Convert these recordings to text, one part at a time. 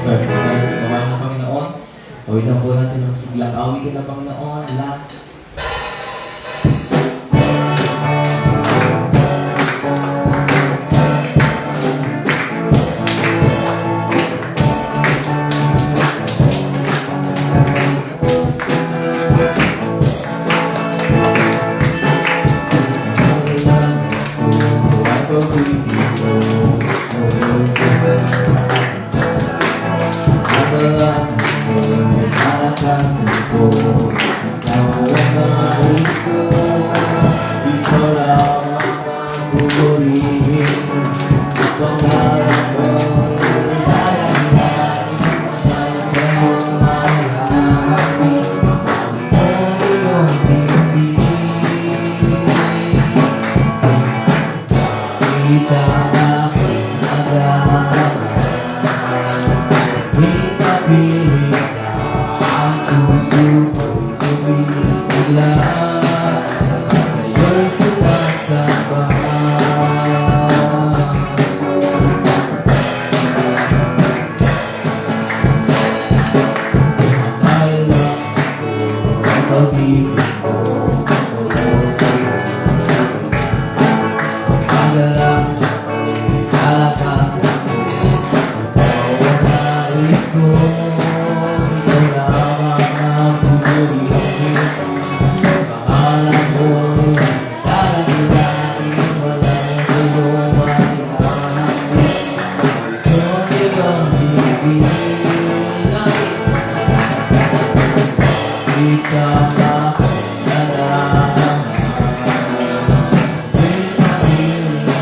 Start po tayo sa gawain ng Panginoon. Gawin na po natin ang siglang awit ng Panginoon. Lahat. We piling ka, ang puso ko'y tumibigla, sa'yo'y sumasamba. Akala ko ang pag-ibig ko, oo sa'yo. Akala ko ay lalakad ko, bawat nais ko, ikaw lamang ang pupurihin. Pangalan mo, lalaki-laki, walang sa'yo maihahanapin. Ngunit ang bibig di ka makilalaman. Di mahilig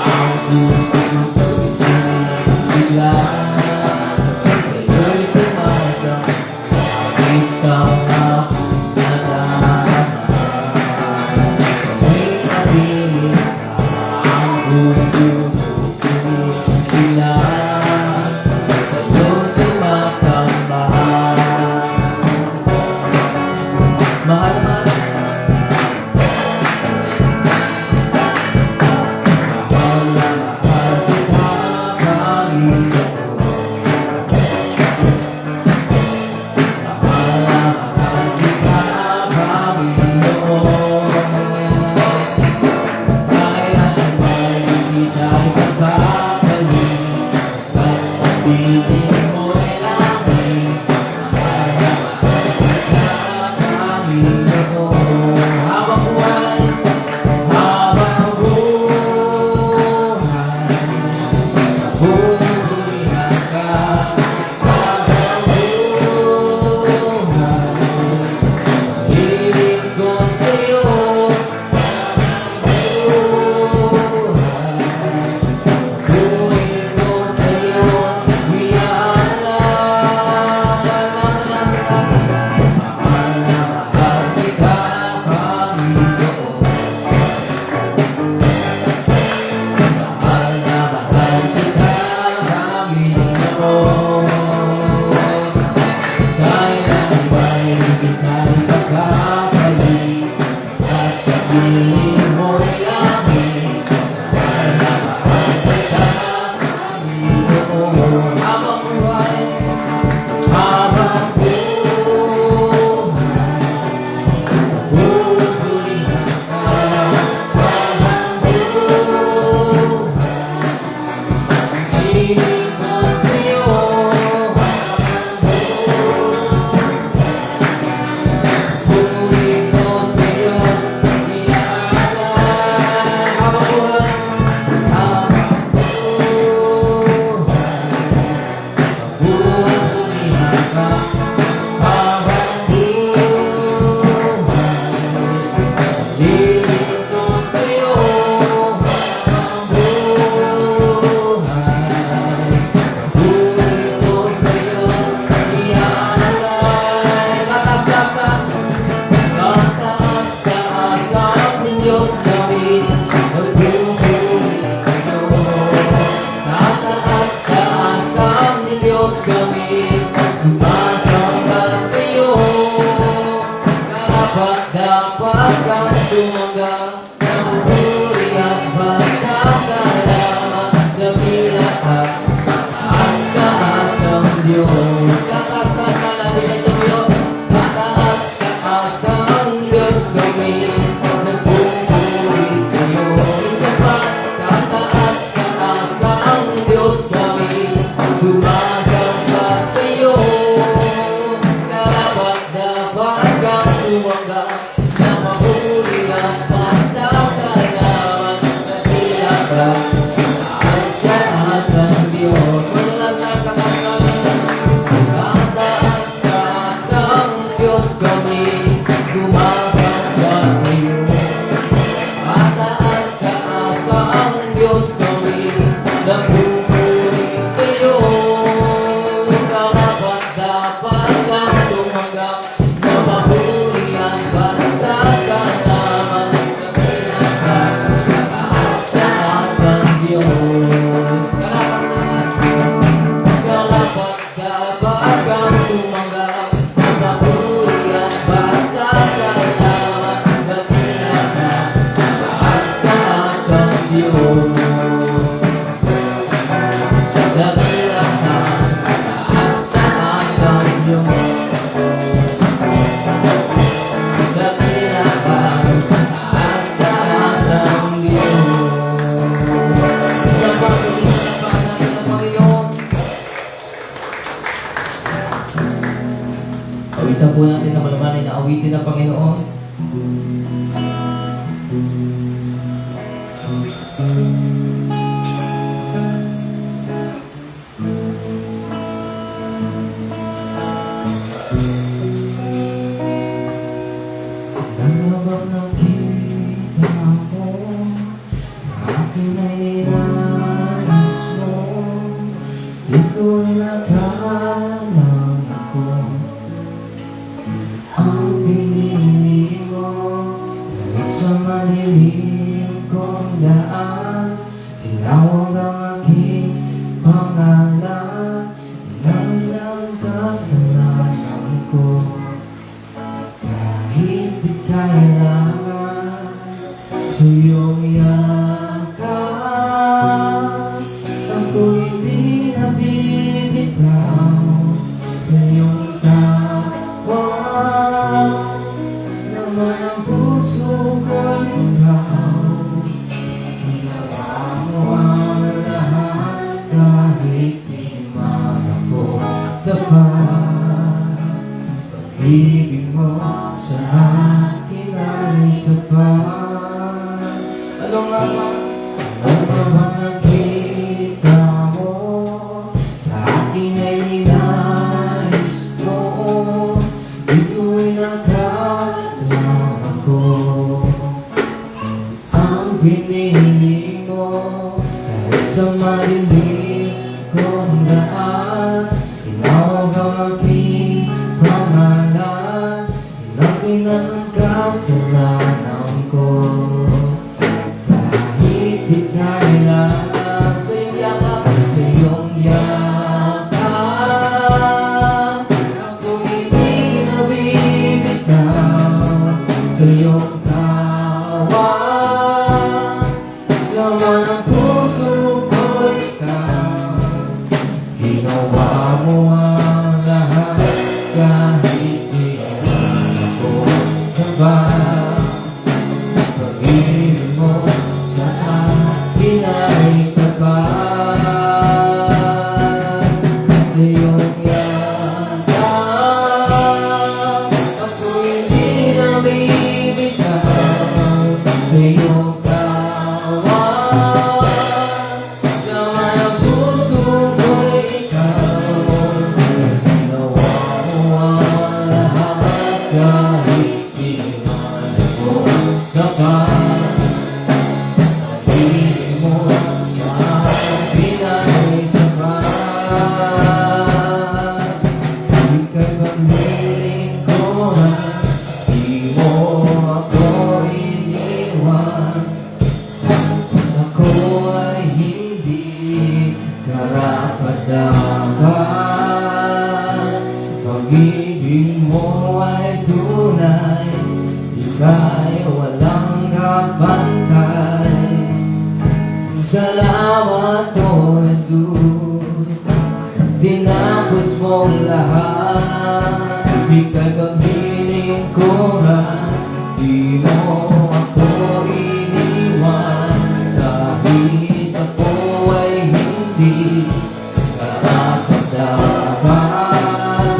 ang puso ko'y tumibigla, sa'yo'y sumasamba. Di ka makilalaman. Di mahilig ang puso ko'y tumibigla, sa'yo'y sumasamba. Mahal na mahal na mahal kita, Panginoon. Mahal na mahal kita, Panginoon. Kaya naman hindi tayo magkakalit, at sabihin mo'y langit. Mahal na mahal kita, Panginoon. Habang buhay, pupurihan ka. Habang buhay, hiling ko sa'yo. Buhay ko sa'yo, mahal na mahal kita, Panginoon. Mahal na mahal kita, Panginoon. Kaya ba'y hindi tayo magkakalit, at sabihin mo'y langit. Mahal na mahal kita, Panginoon. Habang buhay, habang buhay, pupurihan ka. Habang buhay, hiling ko sa'yo. Buhay ko sa'yo, inaalay. Habang buhay, habang buhay, pupurihan ka. Habang buhay, hiling ko sa'yo. Habang buhay, buhay ko sa'yo, inaalay. Tataas ka ang Diyos namin, magpupuri sa'yo. Tataas ang Diyos namin, sumasamba sa'yo. Dapat kang sumangga, napupuri at pasasalamat sa lahat. Taas ang Diyos, tataas natin ang Diyos. Tataas ang Diyos namin, nagpupuri sa'yo. Isa pa, tataas ang Diyos namin, sumasamba sa'yo. Dapat kang sumangga, napupuri at pasasalamat sa lahat. Taas ang Diyos, walang nakakasama. iyong dakilapan at lahat ng Diyos. Isang pagpapalapan natin ng Panginoon. Awitan po natin ang malamanay na awitin ng Panginoon. Ano bang nakita mo sa akin ay nais mo? Ito'y nakalang ako. Ang pinili mo dahil sa malilim kong daan, tinawag ang aking pangalan ng kasalanan ko. Kahit di kailangan sa iyong yakap, ako'y di nabibitaw sa iyong tawag. Naman ang puso ko'y ikaw, ginawa mo ang lahat kahit di man ako dapat. Pag-ibig mo sa akin ay sapat. Ano nga ba? Ano nga ba nakita mo sa akin ay ninais mo? Ito'y nakalang ako. Ang pinili mo kahit sa malilim kong daan, tinawag ang aking pangalan, inakin ang kasalanan ko. Kahit di kailangan sa iyong yakap, ako'y di nabibitaw sa iyong tawag. Laman ang puso ko'y ikaw, ginawa mo ang lahat kahit di man ako dapat. Pag-ibig mo sa akin ay sapat. Sa iyong yakap, ako'y di nabibitaw sa iyong tawag. Laman ang puso ko'y ikaw, ginawa mo ang lahat kahit di man ako dapat. Pag-ibig mo sa akin ay sapat. Ika'y paglilingkuran, di mo ako iniwan. Ako ay hindi karapat-dapat. Pag-ibig mo ay tunay, ika'y walang kapantay. Salamat po, Jesus, tinapos mong lahat. Ika'y paglilingkuran, di mo ako iniwan. Kahit ako ay hindi karapat-dapat.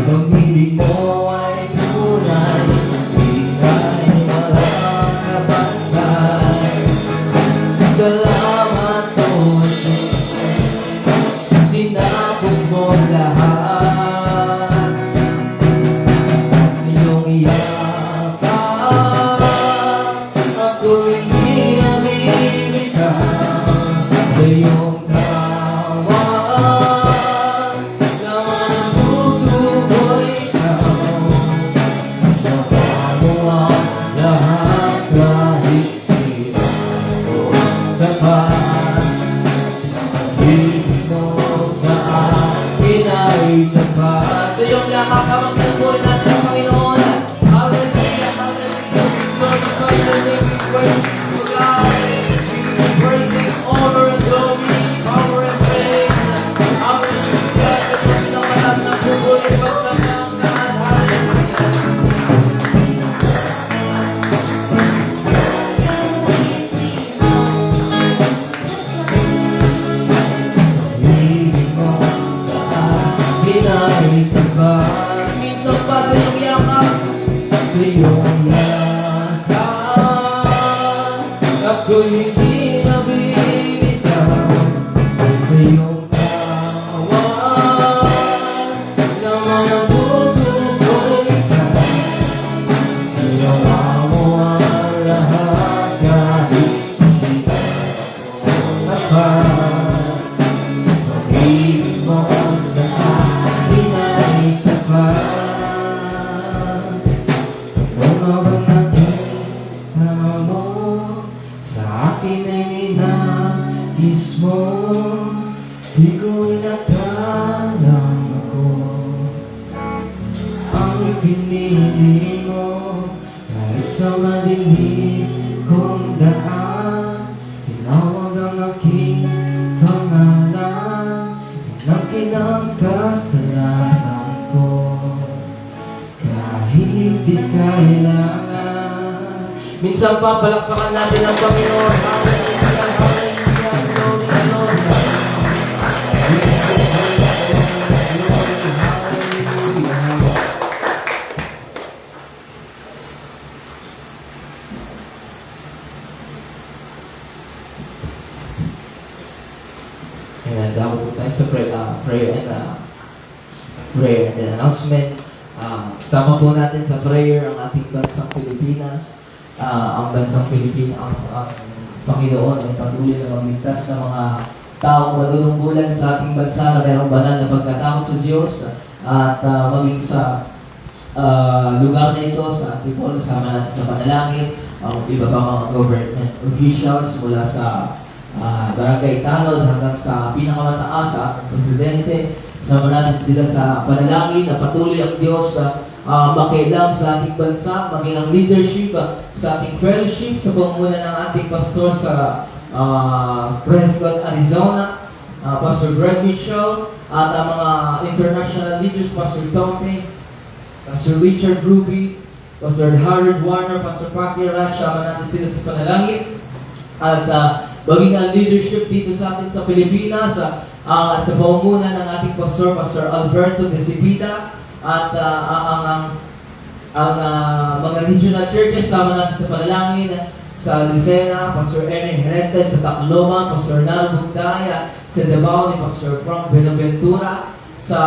Pag-ibig mo ay tunay, ika'y walang kapantay. Salamat po, tinapos mo lahat. Iyong yakap, ako'y hindi nabibitaw sa iyong tawag. Laman ang puso ko'y ikaw, ginawa mo ang lahat kahit di man ako dapat. Pag-ibig mo sa akin ay sapat. Sa iyong yakap, habang pinagbuhay natin ang Panginoon. Hallelujah, hallelujah. Glorify your name, we praise you, God. We praise you, honor and glory, power and praise. Hallelujah. Ito ang pinakalat na inaisan pa. Minsan pa sa iyong yakap, sa iyong lakad, ako'y hindi nabibitaw sa iyong kawan, na mga puso ko'y ikaw. Ginawa mo ang lahat kahit hindi ako tapat. Pag-ibig mo sa akin ay sapat. Ano bang nakita mo sa akin ay ninais mo? Di ko inakalang ako ang pinili mo. Kahit sa madilim kong daan, tinawag ang aking pangalan. Inangkin ang kasalanan ko, kahit di kailangan. Minsan pa, palakpakan natin ang Panginoon. Hallelujah, hallelujah, glory, glory. And dapat po tayo sa prayer and announcement. Sama po natin sa prayer ang ating bansang Pilipinas. Ang bansang Pilipinas, ang Panginoon ay patuloy na magligtas ng mga taong madulungbulan sa ating bansa na mayroong banal na pagkatakot sa Diyos at maging sa lugar na ito sa ating polo, sama natin sa panalangin ang iba pa mga government officials mula sa barangay Tanod hanggang sa pinakamataas sa ating presidente. Sama natin sila sa panalangin na patuloy ang Diyos makialam sa ating bansa, maging ang leadership sa ating fellowship sa pamumuno ng ating pastor sa Prescott, Arizona, Pastor Greg Mitchell, at ang mga international leaders, Pastor Tommy, Pastor Richard Ruby, Pastor Harold Warner, Pastor Paki Rash. Sama natin sila sa panalangin at maging ang leadership dito sa atin sa Pilipinas sa pamumuno ng ating pastor, Pastor Alberto de Cepeda, at ang mga regional churches. Sama natin sa panalangin sa Lucena, Pastor Erin Herente, sa Tacloban, Pastor Nal Bugdaya, sa Davao ni Pastor Frank Benaventura, sa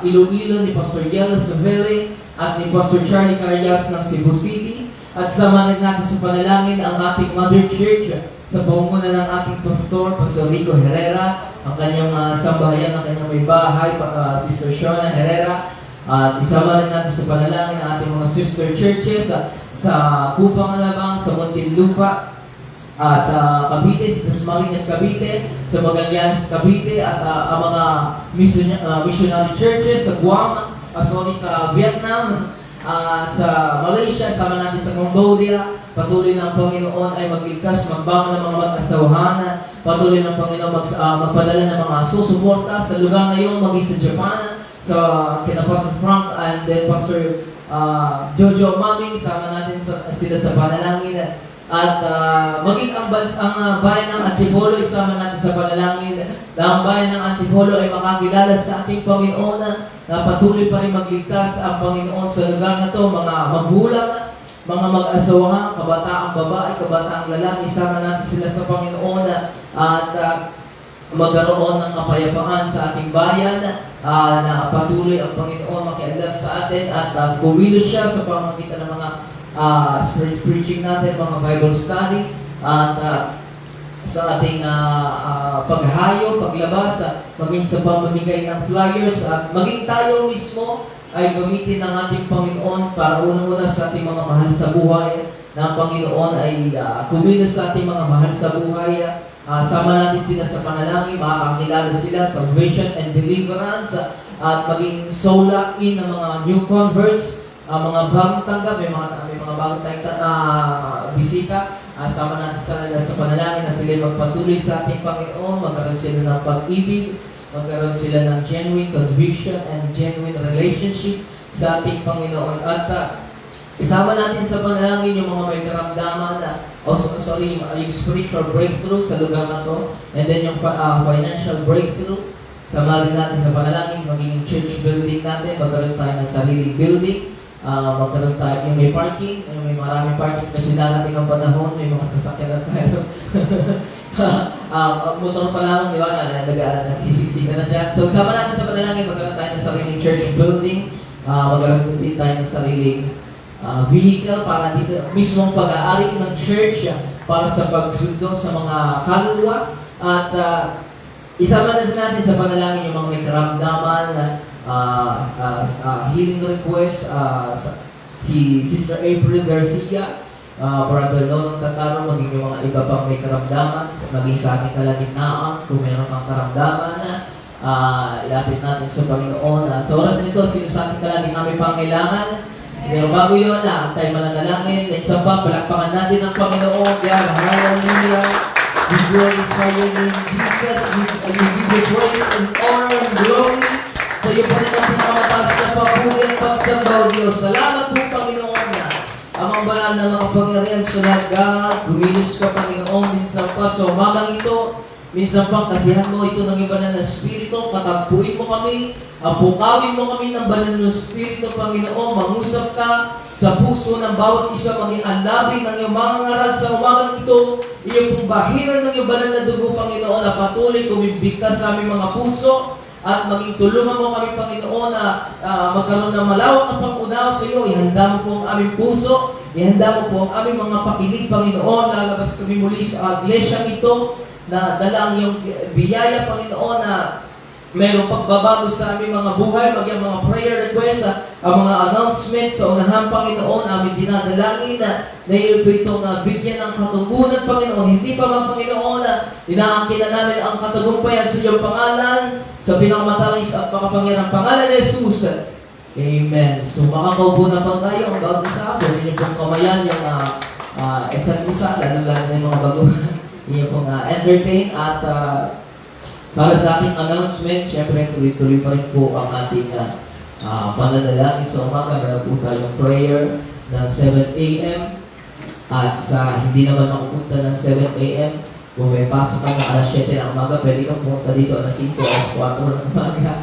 Iloilo ni Pastor Yelo Saville, at ni Pastor Charlie Carias ng Cebu City. At sama natin sa panalangin ang ating Mother Church sa pamumuno ng ating pastor, Pastor Rico Herrera, ang kanyang sambahayan, ang kanyang may bahay, Sister Shona Herrera. At isama rin natin sa panalangin ang ating mga sister churches sa Kupang Alabang, sa Muntinlupa, sa Cavite, sa Dasmariñas Cavite, sa Magallanes Cavite, at ang mga missionary churches sa Guam, sa Vietnam, sa Malaysia, sama natin sa Cambodia. Patuloy ng Panginoon ay magligtas, magbangon ng mga mag-asawahan. Patuloy ng Panginoon magpadala ng mga susuporta sa lugar na iyon, maging sa Japan, sa kina Pastor Frank and then Pastor Jojo Maming. Sama natin sila sa panalangin. At maging ang bayan ng Antipolo, isama natin sa panalangin na ang bayan ng Antipolo ay makakilala sa ating Panginoon na patuloy pa rin magligtas ang Panginoon sa lugar na to. Mga magulang, mga mag-asawahan, kabataang babae, kabataang lalaki, isama natin sila sa Panginoon at magkaroon ng kapayapaan sa ating bayan, na patuloy ang Panginoon makialam sa atin at kumilos siya sa pamamagitan ng mga spirit preaching natin, mga Bible study, at sa ating paghayo, paglabas, maging sa pamamigay ng flyers, at maging tayo mismo ay gamitin ng ating Panginoon para unang-una sa ating mga mahal sa buhay, na ang Panginoon ay kumilos sa ating mga mahal sa buhay. Sama natin sila sa panalangin, makakakilala sila sa salvation and deliverance, at maging soul lock-in ng mga new converts, mga bagong tanggap, may mga bagong bisita. Sama natin sa panalangin na sila magpatuloy sa ating Panginoon, magkaroon sila ng pag-ibig, magkaroon sila ng genuine conviction and genuine relationship sa ating Panginoon. At isama natin sa panalangin yung mga may karamdaman na yung spiritual breakthrough sa lugar na to, and then yung financial breakthrough, samarin natin sa panalangin, maging church building natin, magkaroon tayo ng sariling building, magkaroon tayo yung may parking, yung may maraming parking kasi darating ang panahon, may mga sasakyan na tayo. Motor pa lang, di ba, nagsisiksik na dyan. So, sama natin sa panalangin, magkaroon tayo ng sariling church building, magkaroon din tayo ng sariling vehicle para dito, mismong pag-aari ng church para sa pagsundo sa mga kaluluwa. At isama na natin sa panalangin yung mga may karamdaman na healing request, si Sister April Garcia, Brother Lolo Tataro, maging yung mga iba pang may karamdaman, maging sa ating kalagitnaan, kung meron kang karamdaman na ilapit natin sa Panginoon. At sa oras nito, sino sa ating kalagitnaan may pangailangan? Pero bago yun, tayo mananalangin. Next pa, palakpakan natin ang Panginoon. Yan, hallelujah. We glorify your name, Jesus. We give you praise and honor and glory. Sa iyo pa rin ang pinakamataas na papuri at pagsamba o Diyos. Salamat po, Panginoon, na ang banal na mga pangyarihan sa lahat. Gumilos ka, Panginoon, minsan pa sa umagang ito. Minsan pa, kasihan mo ito ng iba na Espiritu. Katagpuin mo kami. Apukawin mo kami ng banal ng Espiritu, Panginoon. Mangusap ka sa puso ng bawat isa, maging anlabi ng iyong mga ngaral sa umagang ito. Iyong pong bahiran ng iyong banal na dugo, Panginoon, na patuloy kumibigkas sa aming mga puso. At maging tulungan mo kami, Panginoon, na magkaroon ng malawak na pag-unawa sa iyo. Ihanda mo po ang aming puso. Ihanda mo po ang aming mga pakinig, Panginoon. Lalabas kami muli sa iglesia ito na dala ang iyong biyaya, Panginoon, na mayroong pagbabago sa aming mga buhay, maging mga prayer requests, ang mga announcements sa unahan, Panginoon, aming dinadalangin na iyo po itong bigyan ng katugunan, Panginoon. Hindi pa ba, Panginoon, na inaangkin na namin ang katagumpayan sa iyong pangalan, sa pinakamatamis at makapangyarang pangalan ni Jesus. Amen. So, makakaupo na pa tayo ang bawat isa. Pwede niyo pong kamayan yung isa't isa, lalo-lalo yung mga baguhan. Niyo pong entertain at para sa ating announcement, syempre tuloy-tuloy pa rin po ang ating pananalangin sa umaga. Meron po tayong prayer ng 7 a.m. At sa hindi naman makupunta ng 7 a.m., kung may pasok ka ng alas 7 ng umaga, pwede kang pumunta dito alas 5 o 4 ng umaga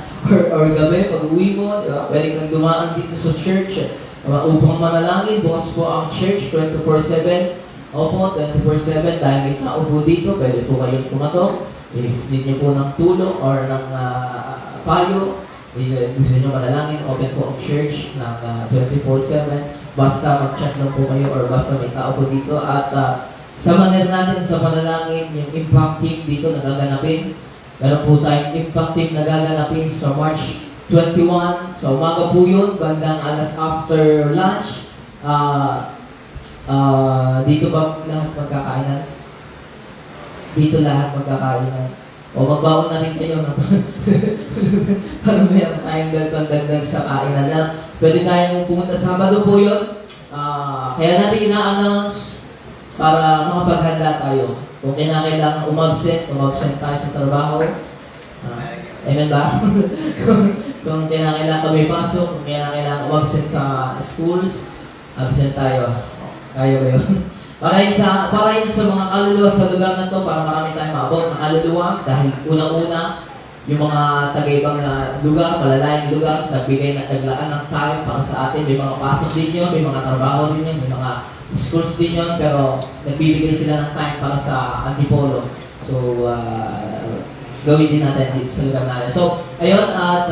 or gabi, pag uwi mo, diba? Pwede kang dumaan dito sa church upang manalangin. Bukas po ang church 24/7. Opo, 24/7 dahil may tao po dito, pwede po kayong pumatok. Need nyo po ng tulong or ng payo, gusto nyo manalangin, open po ang church ng 24/7. Basta mag-chat lang po kayo or basta may tao po dito. At samahan natin sa panalangin yung impact team dito na gaganapin. Meron po tayong impact team na gaganapin sa March 21. So umaga po yun, bandang alas after lunch. Dito ba lahat magkakainan? Dito lahat magkakainan. O magbaon na rin kayo na parang meron tayong dagdag sa kainan lang. Pwede tayong pumunta sa Sabado po yun. Kaya natin ina-announce para makapaghanda tayo. Kung kinakailangan umabsent tayo sa trabaho. Amen ba? Kung kinakailangan may pasok, kung kinakailangan umabsent sa schools, absent tayo. Kayo yun. Para yun sa mga kaluluwa sa lugar na to, para marami tayong maabot ng kaluluwa. Dahil unang-una, yung mga taga-ibang lugar, malalayang lugar, nagbigay na taglaan ng time para sa atin. May mga pasok din yun, may mga trabaho din yun, may mga schools din yun, pero nagbibigay sila ng time para sa Antipolo. So, gawin din natin dito sa lugar natin. So, ayun, at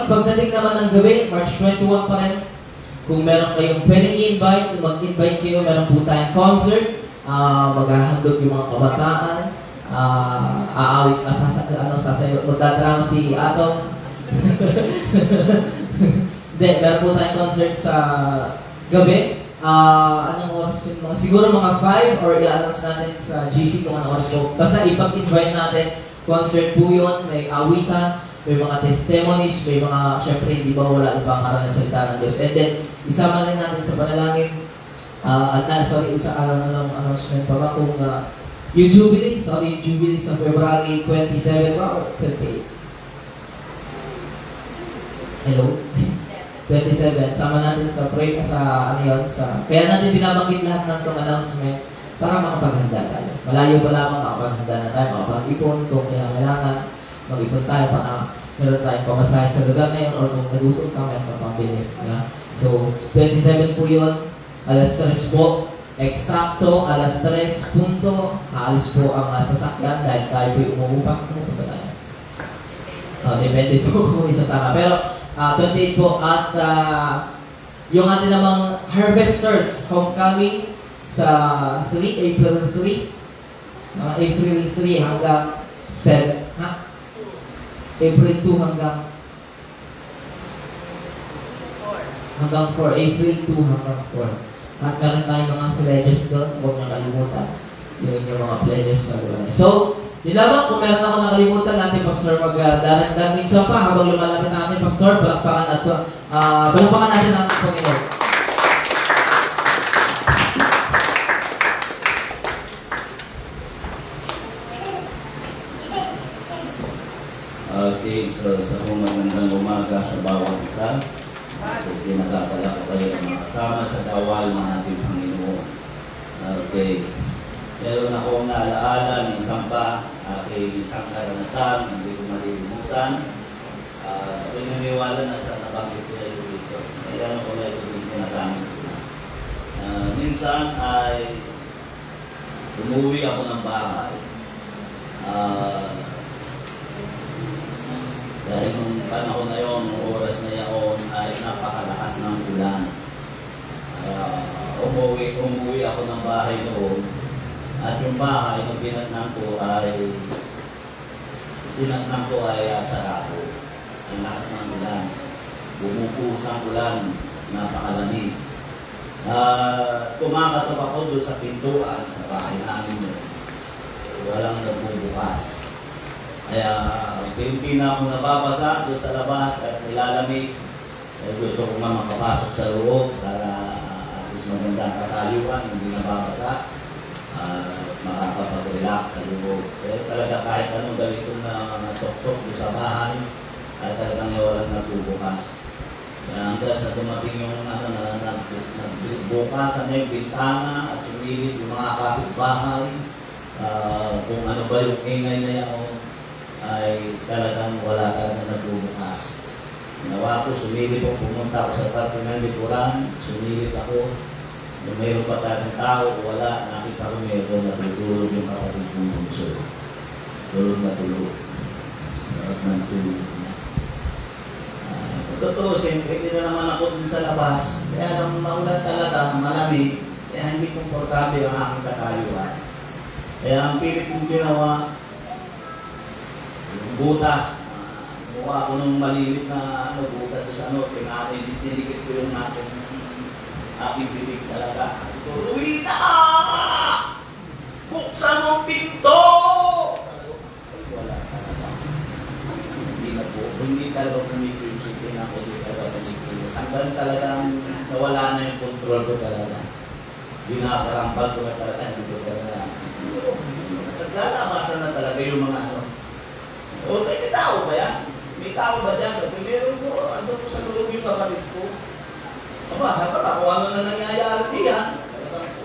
pagdating naman ng gabi, March 21 pa rin, kung meron kayong pwedeng i-invite, mag-invite kayo, meron po tayong concert, maghahandog yung mga kabataan, aawit, sasayo, magdadrama si Atong. Hindi, meron po tayong concert sa gabi. Anong oras yun? Siguro mga 5 or i-announce natin sa GC kung anong oras po. Basta ipag-invite natin, concert po yun, may awitan, may mga testimonies, may mga, syempre, hindi ba wala ibang aral na salita ng Diyos. And then, isama rin natin sa panalangin, announcement pa ba kung yung Jubilee sa February 27 ba or 28? Hello? 27. Sama natin sa pray sa kaya natin binabanggit lahat ng itong announcement para makapaghanda tayo. Malayo pa lamang makapaghanda na tayo, makapag-ipon kung kailangan. mag-ipon tayo para meron tayong pamasahe sa lugar na yun or kung nagutom ka, meron pa pambili. Yeah? So, 27 po yun, alas 3 po, eksakto, alas 3 punto, aalis po ang sasakyan dahil tayo po umuupang. Ano ba tayo? Depende po kung isasama. Pero, 28 po at yung ating namang harvesters homecoming sa April 3 hanggang 7, ha? April 2 hanggang 4, April 2 hanggang 4. At meron tayong mga pledges doon, huwag nyo kalimutan yung mga pledges sa lugar. So, yun lamang, kung meron ako nakalimutan natin, Pastor, magdaragdag minsan pa habang lumalapit natin, Pastor, palakpakan natin ang Panginoon. Okay, so sa magandang umaga sa bawat isa. Pinagkakala ko kayo ang mga kasama sa dawal ng ating Panginoon. Okay. Meron akong naalaala ng isang aking isang karanasan, hindi ko malilimutan. Pinaniwala na sa nabanggit ko na dito. Kaya ko na ito dito nagamit ko na. Minsan ay umuwi ako ng bahay. Dahil nung panahon na yun, nung oras na yun, ay napakalakas ng ulan. Umuwi ako ng bahay noon. At yung bahay, nung pinatnang ko ay sarado. Ang lakas ng ulan. Bumupus ang ulan, napakalamig. Kumakatok ako doon sa pintuan, sa bahay namin yun. Walang nagbubukas. Kaya pinipina ako nababasa doon sa labas at nilalamig. Gusto ko nga makapasok sa loob para at least magandang katayuan, hindi nababasa. Makakapag-relax sa loob. Talaga kahit anong ganito na tok-tok doon sa bahay, ay talagang walang nagbubukas. Hanggang sa dumating yung nagbukasan na yung bintana at sumilip yung mga kapitbahay. Kung ano ba yung ingay na yan, ay talagang wala talagang nagbubukas. Ginawa ko, sumilip ako, pumunta ako sa parte ng likuran, sumilip ako. Kung mayroon pa tayong tao o wala, nakita ko mayroon natutulog yung kapatid kong bunso. Tulog na tulog. Sarap ng tulog niya. Totoo, siyempre, hindi na naman ako dun sa labas. Kaya nang maulan talaga, malamig, kaya hindi komportable ang aking katayuan. Kaya ang pilit kong ginawa, yung butas, mukha ko nung malilit na butas sa tinikit ko yung aking bibig talaga. Luwita! Buksan mong pinto! Ay, wala talaga. Hindi talaga kumikilsipin ako, hindi talaga kumikilsipin. Hanggang talagang nawala na yung control ko talaga. Binakarampal ko na talaga, hindi ko talaga. Naglalabasan na talaga yung mga O, may tao ba yan? May tao ba dyan? Kung meron ko, ando ko sa loob yung kapatid ko. Dapat ako ano na nangyayari diyan.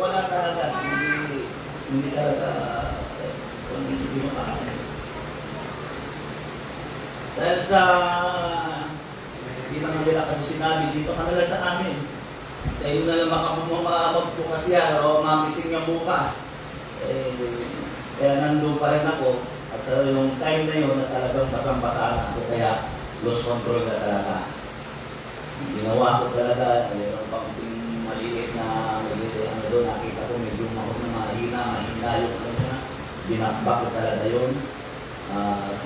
Wala talaga. Hindi talaga. Hindi makakas. Dahil sa hindi naman nila kasi sinabi, dito ka nalang sa amin. Dahil na lang makapagpukas yan o magising yung bukas. Kaya nandun pa rin ako. At sa yung time na yun na talagang basang-basa ako. Kaya lost control na talaga. Ginawa ko talaga, mayroon pang maliit na doon, nakita ko medyo mahot na mahina yung binakbak ko talaga yun.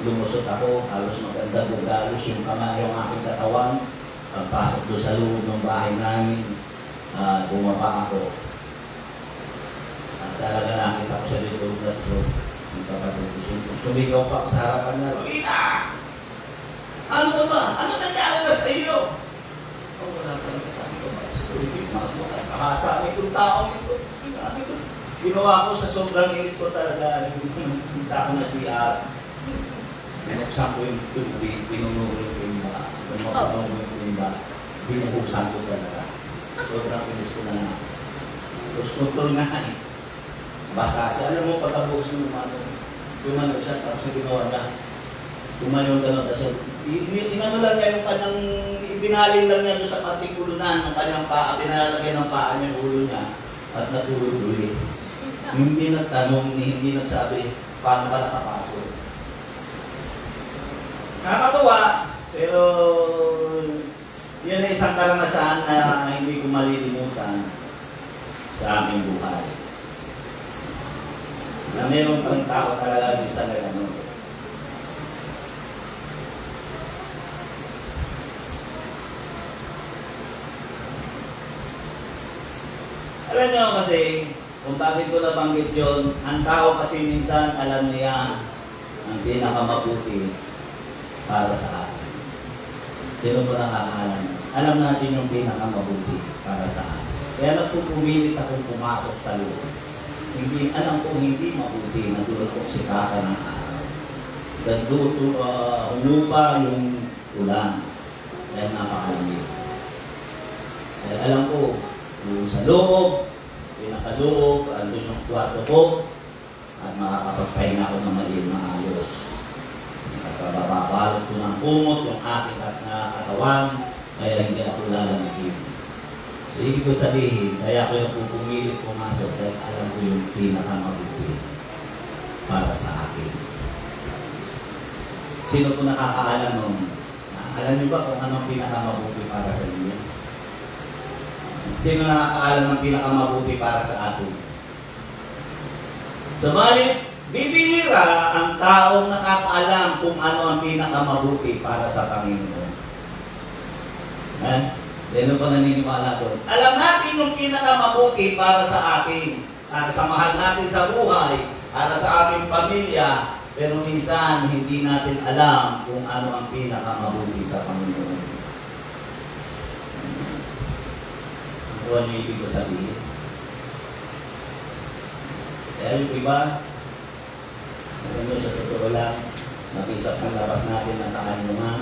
Lumusot ako, halos maganda bugalos yung kamay yung aking katawan. Pagpasok doon sa loob ng bahay namin, bumaba ako. At talaga nakita ko sa loob na ito, sumigaw pa sa harapan na, Rina! Ano ba? Ano nangyari na sa iyo? Wala pa lang makasama itong taong ito. Ginawa ko sa sobrang inis ko talaga. Punta ko na siya. Binuksan ko yung tubig, pinunugin ko yung baka. Pinunugin ko yung baka. Binuksan ko talaga. Sobrang inis ko na nga. Tapos kontrol nga eh. Basa siya. Alam mo, pagkabukas ng umanog siya, tapos yung ginawa na. Tumayo gano'n kasi inano lang niya yung kanyang, ibinalin lang niya doon sa partikulonan ng kanyang paa, pinalagay ng paa niya yung ulo niya at natulog ulit. Hindi nagtanong, hindi nagsabi paano ba nakapasok. Nakakatuwa, pero yun ay isang karanasan na hindi ko malilimutan sa aming buhay. Na meron pang tao talaga di sa nagano. Alam nyo kasi, kung bakit ko nabanggit yun, ang tao kasi minsan alam niya ang pinakamabuti para sa atin. Sino mo nakakaalam? Alam natin yung pinakamabuti para sa atin. Kaya nagpupumilit akong pumasok sa loob. Hindi, alam ko hindi mabuti na dulot si Kaka ng araw. Humupa yung ulan. Kaya napakalamig. Kaya alam ko, yung sa loob, pinakaloob, andun yung kwarto ko, at makakapagpahinga ako ng maayos. Babalot ko ng kumot yung aking katawan, kaya hindi ako lalamigin. So, ibig ko sabihin, kaya ako yung pumilit pumasok dahil alam ko yung pinakamabuti para sa akin. Sino po nakakaalam nun? Alam niyo ba kung anong pinakamabuti para sa inyo? Sino nakakaalam ng pinakamabuti para sa atin? Subalit, bibihira ang taong nakakaalam kung ano ang pinakamabuti para sa Panginoon. Dahil pa naniniwala doon. Alam natin yung pinakamabuti para sa atin, para sa mahal natin sa buhay, para sa aming pamilya, pero minsan hindi natin alam kung ano ang pinakamabuti sa Panginoon. Ano ang ibig ko sabihin? Kaya yung iba, ano sa totoo lang, nakisap ng labas natin na kaanyungan,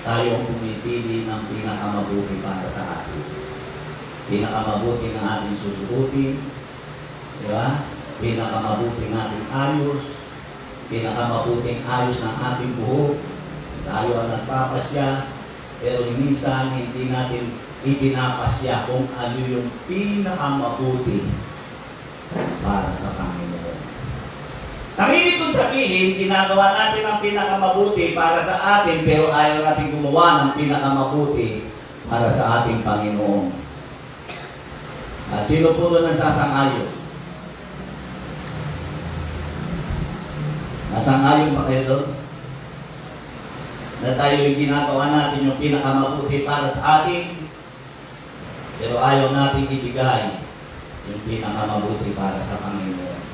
tayo ang pumipili ng pinakamabuti para sa atin. Pinakamabuti na ating susubutin, di ba? Pinakamabuti nating ayos, pinakamabuting ayos ng ating buhok, tayo ang nagpapasya, pero minsan hindi natin ipinapasya kung ano yung pinakamabuti para sa Panginoon. Ang ibig kong sabihin, ginagawa natin ang pinakamabuti para sa atin, pero ayaw natin gumawa ng pinakamabuti para sa ating Panginoon. At sino po doon ang sasang-ayon? Nasang-ayon ba kayo doon? Na tayo yung ginagawa natin yung pinakamabuti para sa atin, pero ayaw natin ibigay yung pinakamabuti para sa Panginoon.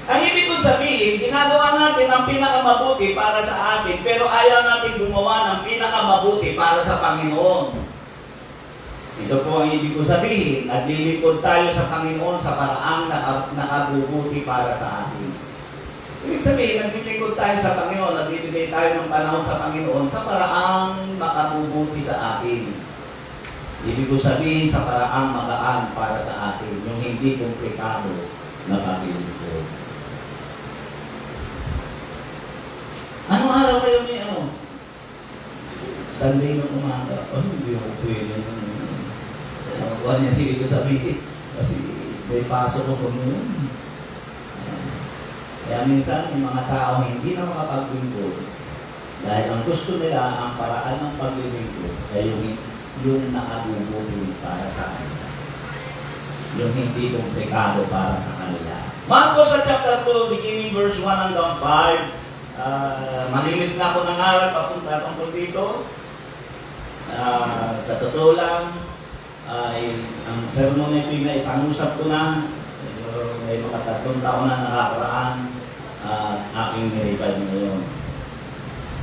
Ang ibig ko sabihin, ginagawa natin ang pinakamabuti para sa atin, pero ayaw natin gumawa ng pinakamabuti para sa Panginoon. Ito po ang ibig ko sabihin, naglilipod tayo sa Panginoon sa paraang nakabubuti para sa atin. Ibig sabihin, naglilipod tayo sa Panginoon, nagbibigay tayo ng panahon sa Panginoon sa paraang makabubuti sa atin. Ibig ko sabihin, sa paraang magaan para sa atin, yung hindi komplikado na paglilipod. Anong araw kayo ni ano? Sunday ng umaga. Oh, hindi ako pwede. Ano niya hindi ko sabihin. Kasi may pasok ko kung yun. Kaya minsan, yung mga tao hindi na makapaglingkod. Dahil ang gusto nila, ang paraan ng paglilingkod ay yung nakabubuti para sa kanila. Yung hindi komplikado para sa kanila. Marcos sa chapter 2, beginning verse 1 hanggang 5. Malimit na ako ng aral papunta tungkol dito. Sa totoo lang, ay ang sermon na ito na ipangusap ko na. May mga 3 taon na nakakaraan aking niripad ngayon.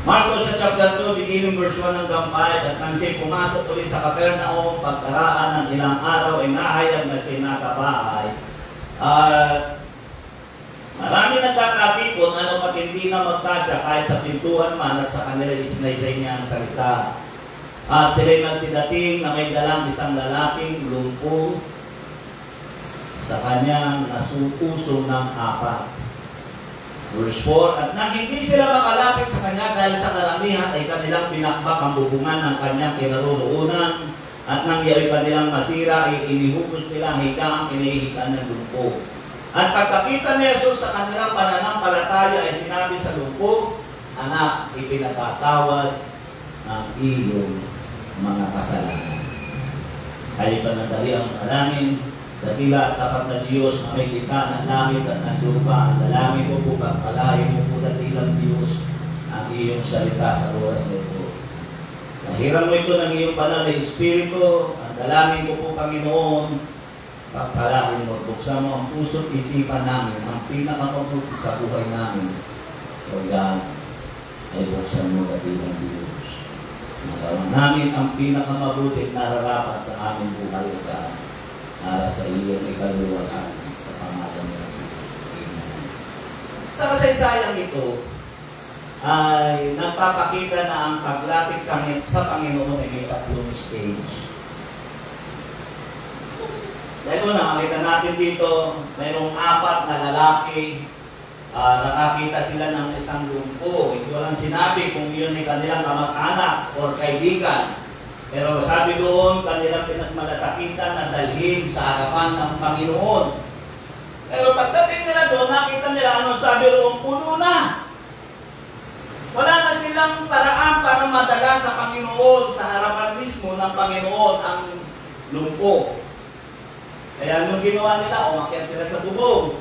Marcos sa chapter 2, beginning verse 1 hanggang 5, at nang siya'y pumasok ulit sa Capernaum, pagkaraan ng ilang araw ay nahayag na siya nasa bahay. Marami nagkakapipon, ano pat hindi na magkasya kahit sa pintuan man at sa kanila isinaysay niya ang salita. At sila'y nagsidating na may dalang isang lalaking lumpo sa kanyang nasuuso ng 4. Verse 4, at nang hindi sila makalapit sa kanya dahil sa karamihan ay kanilang pinakbak ang bubungan ng kanyang kinaroroonan, at nang iya'y kanilang masira ay inihugos nila ang higaang kinahihigan ng lumpo. At pagkakita ni Jesus sa kanilang pananampalataya ay sinabi sa lumpo, anak, ipinagkatawad ang iyong mga kasalanan. Kayo panandali ang panalangin, dakila at tapat na Diyos, na may likha ng langit at ng lupa, ang dalangin mo po, pagpalain mo po dakilang Diyos ang iyong salita sa oras na ito. Nahiram mo ito ng iyong banal na Espiritu, ang dalangin ko po, Panginoon, pagpalain mo, buksan mo ang puso't isipan namin, ang pinakamabuti sa buhay namin. O God, ay buksan mo dakilang Diyos. Magawa namin ang pinakamabuti na nararapat sa aming buhay, O God, para sa iyong ikaluwalhatian sa pangalan ng Diyos. Amen. Sa kasaysayang ito, ay nagpapakita na ang paglapit sa Panginoon ay may tatlong stage. Dahil na, makita natin dito, mayroong 4 na lalaki, nakakita sila ng isang lumpo. Hindi walang sinabi kung yun ay kanilang kamag-anak o kaibigan. Pero sabi doon, kanilang pinagmalasakitan na dalhin sa harapan ng Panginoon. Pero pagdating nila doon, nakita nila anong sabi roon, puno na. Wala na silang paraan para madala sa Panginoon, sa harapan mismo ng Panginoon ang lumpo. Kaya nung ginawa nila, umakyat sila sa bubong.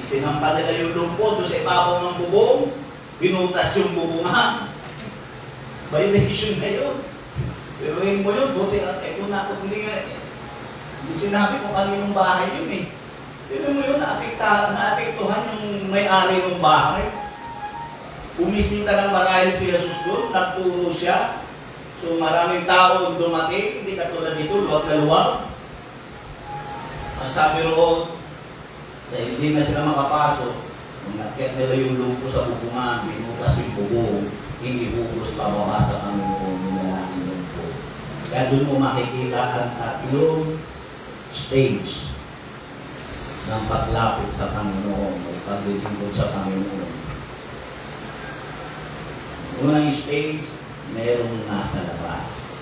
Sinampa nila yung lumpo doon sa ibabaw ng bubong, binutas yung bubungan. Violation na yun. Pero mo yun, buti at kung hindi sinabi kung kaninong bahay yun eh. Pero mo yun, naapektuhan yung may-ari ng bahay. Umisita ng marahil si Jesus doon, nagturo siya. So maraming tao dumating, hindi katulad dito, luwag na luwag. Ang sabi roon, dahil hindi na sila makapasok, kung nakit nila yung lumpo sa bubungan, binutas yung bubong, hindi hugos pababa sa Panginoon yung lalaki lumpo. Kaya doon mo makikita ang tatlong stage ng paglapit sa Panginoon o paglilingkod sa Panginoon. Unang stage, mayroong nasa labas.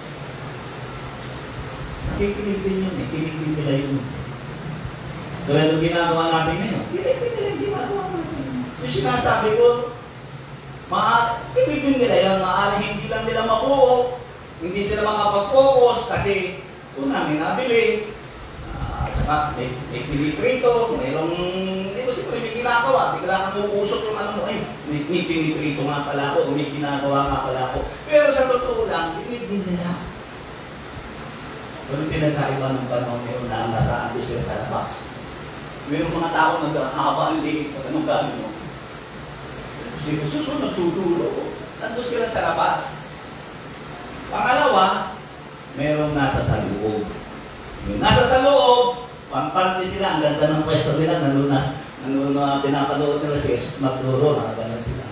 Nakikinig din yun, kinig din nila yun. Kaya nung ginagawa natin ngayon, kinig din nila yung ginagawa natin. Yung sinasabi ko, kinig din nila yun, maaaring hindi lang nila mabuo, hindi sila makapag-focus kasi kung namin nabili, at may piniprito, mayroong, hindi ko siguro may ginagawa, bigla kang uusok yung ano mo, may piniprito nga pala ko, may ginagawa nga pala ko. Pero sa totoo lang, kinig din nila. Pero pinagkaiba ng panahon ngayon na nasa ando sila sa labas. Mayroong mga tao nag-ahaba ang liit at anong gano'n mo. Si Jesus nagtuturo, nando sila sa labas. Pangalawa, mayroong nasa sa loob. Yung nasa sa loob, pampante sila, ang ganda ng pwesto nila, nandun na pinapanood nila si Jesus magturo, nakaganda sila.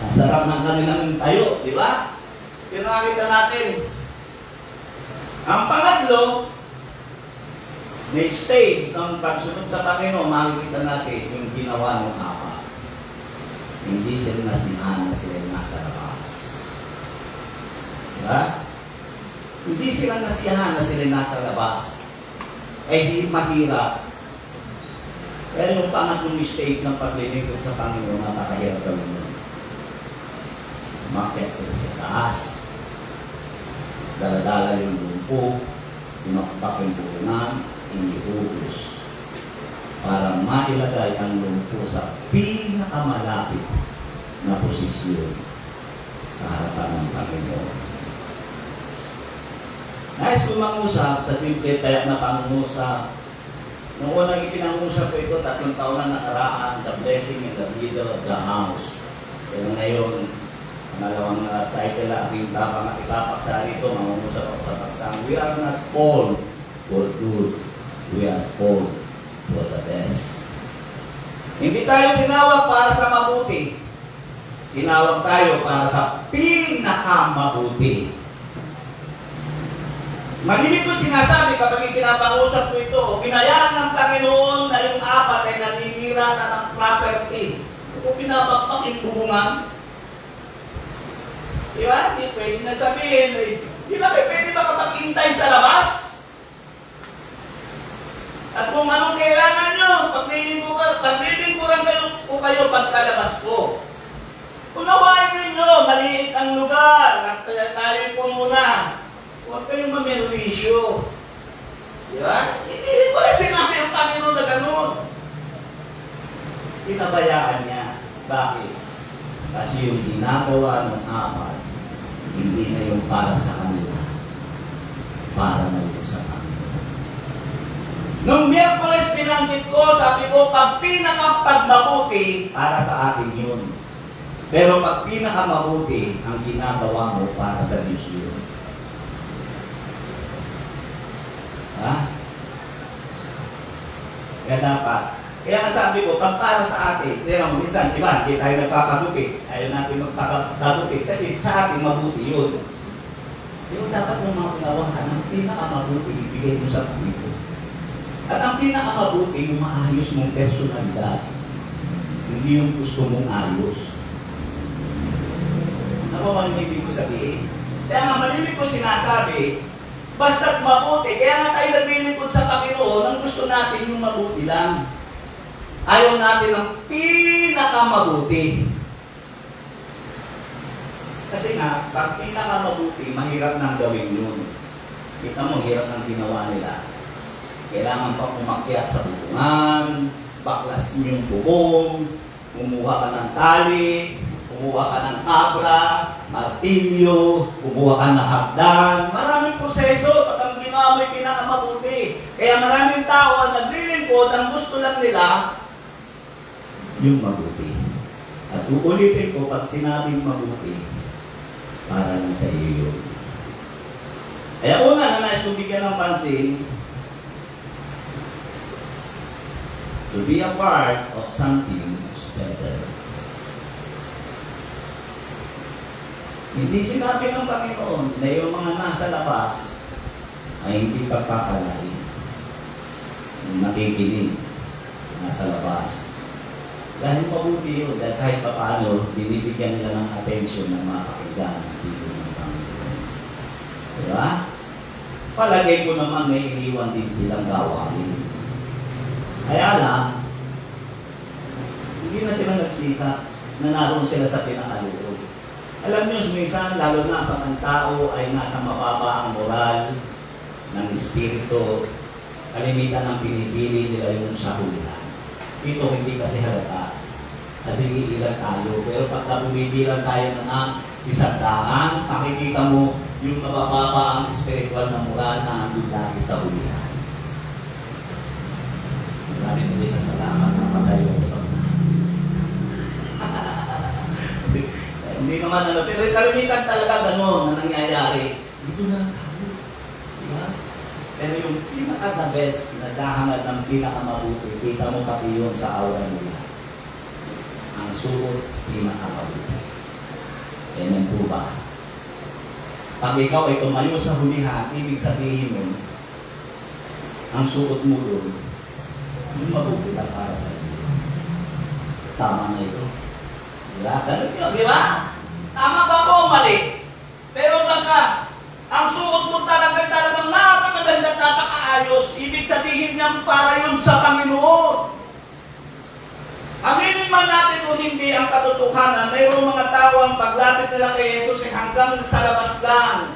Ang sarap ng kanilang tayo, di ba? Pinakita natin. Ang pangatlo, may stage ng pagsunod sa Panginoon, makikita natin yung ginawa ng Ama. Hindi sila nasihan na sila nasa labas. Diba? Hindi sila nasiyahan na sila nasa labas. Ay di mahirap. Pero yung pangatlong stage ng paglilingkod sa Panginoon, napakahirap gawin mo. Umakyat sila sa taas. Daladala yung lumpo. Pinakpak yung bukunan. Inihugos. Para mailagay ang lumpo sa pinakamalapit na posisyon sa harapan ng Panginoon. Nais ko mangusap sa simple tayak na pangungusap. Noong unang ipinangusap ko ito, 3 taon na nakaraan, the blessing in the middle of the house. Pero ngayon, pangalawang title na aking ipapaksari ito, mangungusap ako sa paksang, we are not called for good, we are called for the best. Hindi tayo tinawag para sa mabuti. Tinawag tayo para sa pinakamabuti. Malimit ko sinasabi kapag ipinapangusap ko ito, binayaan ng Panginoon na yung 4 ay naninira pagkikirata ng property. Kung pinapakpak yung bungan, di ba? Di pwede na sabihin, di ba pwede ba kapag-intay sa labas? At kung anong kailangan nyo, paglilingkuran kayo pagkalabas ko. Unawain ninyo, maliit ang lugar, at tayo po muna. Huwag kayong mamerwisyo. Di ba? Hindi ko rin sinabi ang Panginoon na gano'n. Pinabayaan niya. Bakit? Kasi yung ginagawa ng apat, hindi na yung para sa kanila. Para na yung sa kanila. Nung Miyerkules pinanggit ko, sabi ko, pag pinakapagmabuti, para sa atin yun. Pero pag pinakamabuti, ang ginagawa mo para sa Diyos yun. Ha? Kaya dapat. Kaya nga sabi ko, pag para sa atin, minsan, iba, hindi tayo nagpapabuti. Ayaw natin magpapabuti. Kasi sa atin, mabuti yun. Pero dapat mong makunawahan, ang pinakamabuti, ibigay mo sa Panginoon. At ang pinakamabuti, yung maayos mong personalidad. Hindi yung gusto mong ayos. Ano ba ang ibig ko sabihin? Kaya nga, malimit ko sinasabi, basta't mabuti. Kaya nga tayo naglilingkod sa Panginoon, ang gusto natin yung mabuti lang. Ayaw natin ang pinakamabuti. Kasi nga, pag pinakamabuti, mahirap nang gawin yun. Kita mo, hirap nang ginawa nila. Kailangan pa umakyat sa bubungan, baklas yung bubong, kumuha ka ng tali, kumuha ka ng abra, martilyo, kumuha ka ng hagdan. Maraming proseso pag ang ginawa mo'y pinakamabuti. Kaya maraming tao ang naglilingkod, ang gusto lang nila, yung mabuti. At uulitin ko, pag sinabing mabuti, para lang sa iyo yun. Kaya una na nais kong bigyan ng pansin, to be a part of something is better. Hindi sinabi ng Panginoon na yung mga nasa labas ay hindi pagpapalain. Nakikinig nasa labas. Dahil mabuti yun, dahil kahit pa paano, binibigyan nila ng atensyon ng mga pakinggan ng tito ng Panginoon. Diba? Palagay ko naman may iniwan din silang gawain. Kaya lang, hindi na sila nagsikap na naroon sila sa pinakaluto. Alam niyo, minsan, lalo na pag ang tao ay nasa mababa ang moral ng espiritu, kalimitan ng pinipili nila yung sa hulihan. Ito hindi kasi halata. Kasi iilan tayo. Pero pagka bumibilang tayo na isang daan, makikita mo yung mababa ang spiritual na moral na andun lagi sa hulihan. Maraming hindi na salamat na patayo ko sa mga. Hindi naman ano, pero kalimitan talaga gano'n na nangyayari. Dito na tayo. Diba? Pero yung pinaka-the best, naghahangat ng pinakamabuti, kita mo pati yun sa aura nila. Ang suot, pinakamabuti. Amen po ba? Pag ikaw ay tumayo sa hulihan, ibig sabihin mo, ang suot mo doon, yung mabuti na para sa iyo. Tama na ito. Diba? Ganun yun, di ba? Tama ba po o mali? Pero baka, ang suot mo talagang napakaganda at napakaayos. Ibig sabihin niyang para yun sa Panginoon. Aminin man natin o hindi ang katotohanan, mayroong mga tao ang paglapit nila kay Jesus ay hanggang sa labas lang.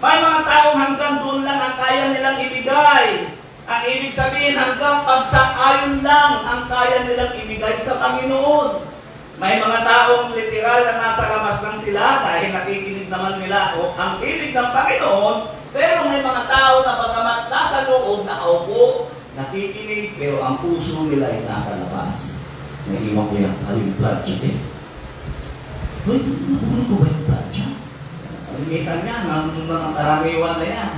May mga taong hanggang doon lang ang kaya nilang ibigay. Ang ibig sabihin, hanggang pagsang-ayon lang ang kaya nilang ibigay sa Panginoon. May mga taong literal na nasa labas lang sila dahil nakikinig naman nila ang ibig ng Panginoon, pero may mga tao na bagamat nasa loob, nakaupo, nakikinig, pero ang puso nila ay nasa labas. Naiiwan ko yan, yung project eh. Uy, nakulit ko ba yung project? Kalimitan yan, ng mga karaniwan na yan.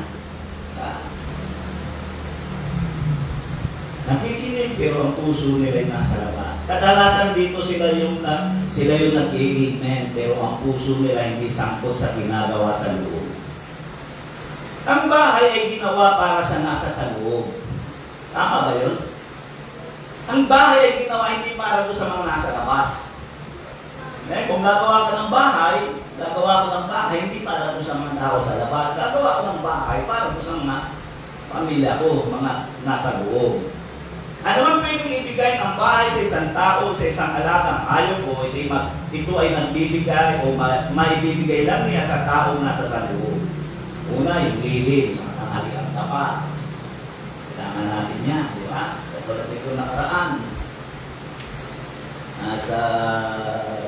Nakikinig pero ang puso nila ay nasa labas. Kadalasan dito sila yung nag-i-amen pero ang puso nila hindi sangkot sa ginagawa sa loob. Ang bahay ay ginawa para sa nasa sa loob. Tama ba yun? Ang bahay ay ginawa hindi para doon sa mga nasa labas. Kung gagawa ka ng bahay, hindi para doon sa mga tao sa labas. Gagawa ko ng bahay para doon sa mga pamilya ko, mga nasa loob. Ano man pwedeng ibigay ang bahay sa isang tao, sa isang alagang hayop ko, ito ay nagbibigay o maibibigay lang niya sa taong nasa sa loob. Una, yung lilim, sa tanghaliang tapat. Kailangan natin yan, di ba? Katulad ito nakaraan. Nasa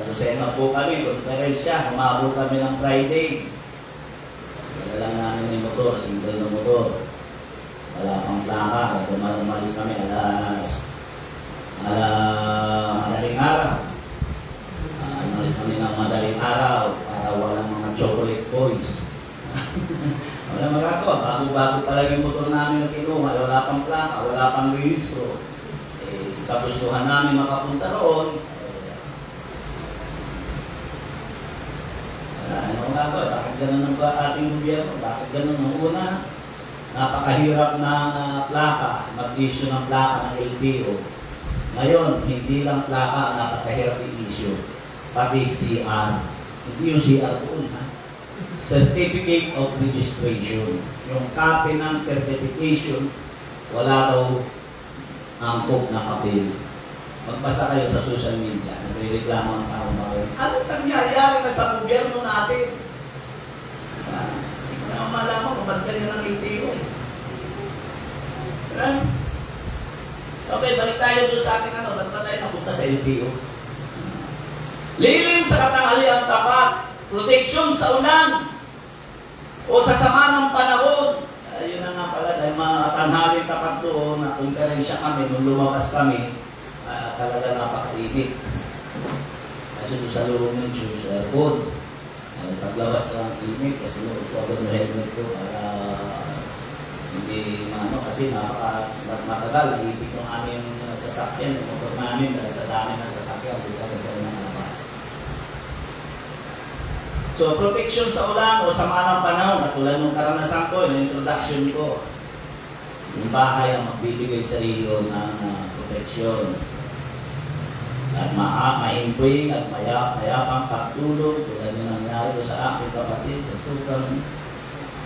Lucena po kami, konferensya, umabot kami ng Friday. Wala lang namin yung motor, single na motor. Wala pang plaka, umalis kami madaling araw. Umalis kami ng madaling araw para walang mga chocolate boys. Wala magagawa, bago-bago talaga yung motor namin na kinuha, wala pang plaka, wala pang registro. Kagustuhan namin makapunta roon. Ano nga ba? Bakit ganun ang ating gobyerno? Bakit ganun ang una? Napakahirap ng plaka, mag-issue ng plaka ng LTO. Ngayon, hindi lang plaka ang napakahirap i-issue, pati CR. Hindi yung CR doon, ha? Certificate of Registration. Yung copy ng certification, wala daw angkop na papel. Magbasa kayo sa social media, nagre-reklamo ang taong bayan. Ano nangyayari na sa gobyerno natin? Hindi ko malaman kung ba't ganyan ang LTO. Okay, balik tayo doon sa ating ba't ba tayo napunta sa LTO? Lilim sa katanghaliang tapat, protection sa ulan, o sa sama ng panahon. Ayun na nga pala, dahil matanghaliang tapat doon, na konferensya kami, nung lumabas kami, talaga napakainit. Kasi doon sa loob ng Diyos, aircon. Paglabas ko ang init, kasi nung ito agad na helmet ko para hindi kasi matagal, naipit yung aming sasakyan, yung motor namin, dahil sa dami ng sasakyan, hindi ka gagawin ng labas. So, protection sa ulan o sama ng panahon, katulad ng karanasan ko, yung introduction ko, yung bahay ang magbibigay sa iyo ng protection. At ma-impwing at mayapang pagtulog, tulad yung nangyari ko sa aking kapatid, sa tukang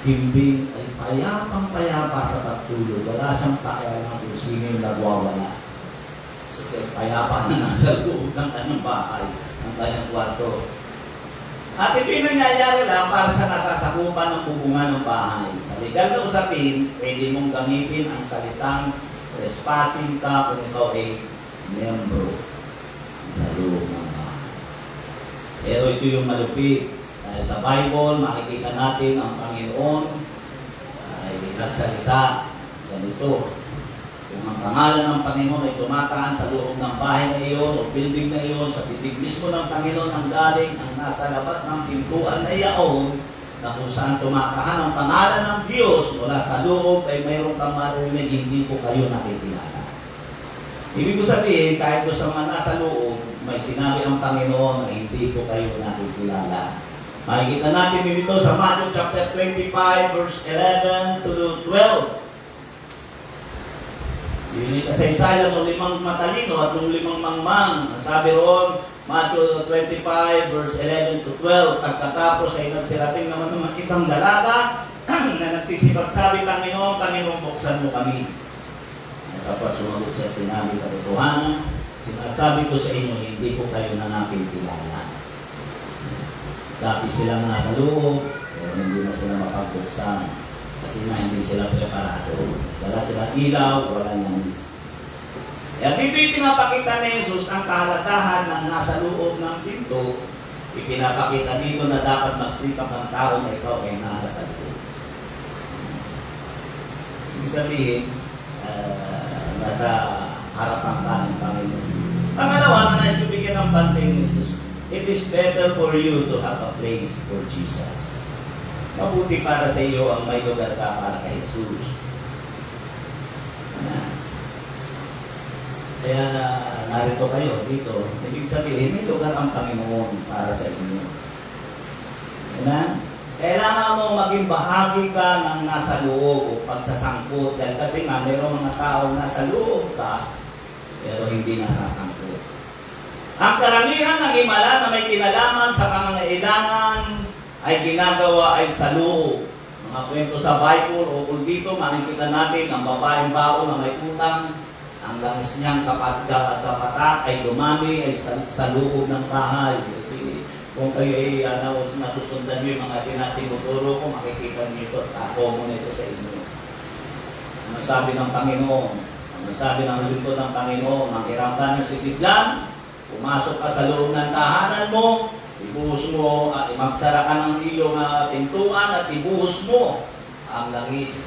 himbing ay payapang-payapa sa pagtulog. Wala siyang pakialam kung sino yung nagwawala. Kasi payapa na nasa loob ng kanyang bahay, ng kanyang kwarto. At ito yung nangyayari lang para sa nasasakupan ng hubungan ng bahay. Sa legal na usapin, pwede mong gamitin ang salitang trespassing ka kung ikaw ay membro sa loob ng bahay. Pero ito yung malupit. Dahil sa Bible, makikita natin ang Panginoon ay nagsalita ganito. Kung ang pangalan ng Panginoon ay tumataan sa loob ng bahay na iyon o building na iyon, sa titig mismo ng Panginoon ang galing, ang nasa labas ng pintuan na iyaon, na kung saan tumatahan ang pangalan ng Diyos mula sa loob ay mayroon kang marinig, hindi po kayo nakikilala. Ibig ko sabihin, kahit sa mga nasa loob, may sinabi ang Panginoon na hindi po kayo nakikilala. Makikita natin dito sa Matthew chapter 25, verse 11 to 12. Yun kasi Isaiah ng 5 matalino at ng 5 mangmang. Sabi roon, Matthew 25, verse 11 to 12. Pagkatapos ay nagsirating naman ng makitang dalaga na nagsisipag, sabi, Panginoon, Panginoon, buksan mo kami. Tapos sumagot siya, sinabi katotohanan, sinasabi ko sa inyo, hindi ko kayo nakikilala. Dati silang nasa loob, pero hindi na sila mapagbuksan. Kasi na hindi sila preparado. Wala silang ilaw, wala langis. Kaya dito ipinapakita ni Jesus ang kahalagahan ng nasa loob ng pinto. Ipinapakita dito na dapat magsikap ang tao na ikaw ay nasa sa loob. Ibig sabihin, nasa harapan ka ng Panginoon. Pangalawa, na nais ko bigyan ng pansin ni Jesus, it is better for you to have a place for Jesus. Mabuti para sa iyo ang may lugar ka para kay Jesus. Kaya narito kayo dito. Ibig sabihin, may lugar ang Panginoon para sa inyo. Kailangan mo maging bahagi ka ng nasa loob o pagsasangkot. Dahil kasi nga mayroong mga tao nasa loob ka, pero hindi nasasangkot. Ang karamihan ng himala na may kinalaman sa pangangailangan ay ginagawa ay sa loob. Mga kwento sa Bible o kung dito, makikita natin ang babaeng bao na may utang, ang langis niyang kapatak ay dumami ay sa loob ng bahay. Kung kayo ay nasusundan niyo yung mga tinatinuturo ko, makikita niyo ito, tako mo nito sa inyo. Ano sabi ng Panginoon? Ano sabi ng lingkod ng Panginoon? Manghiram ka ng sisidlan, pumasok ka sa loob ng tahanan mo, ibuhos mo at magsara ka ng iyong pintuan at ibuhos mo ang langis.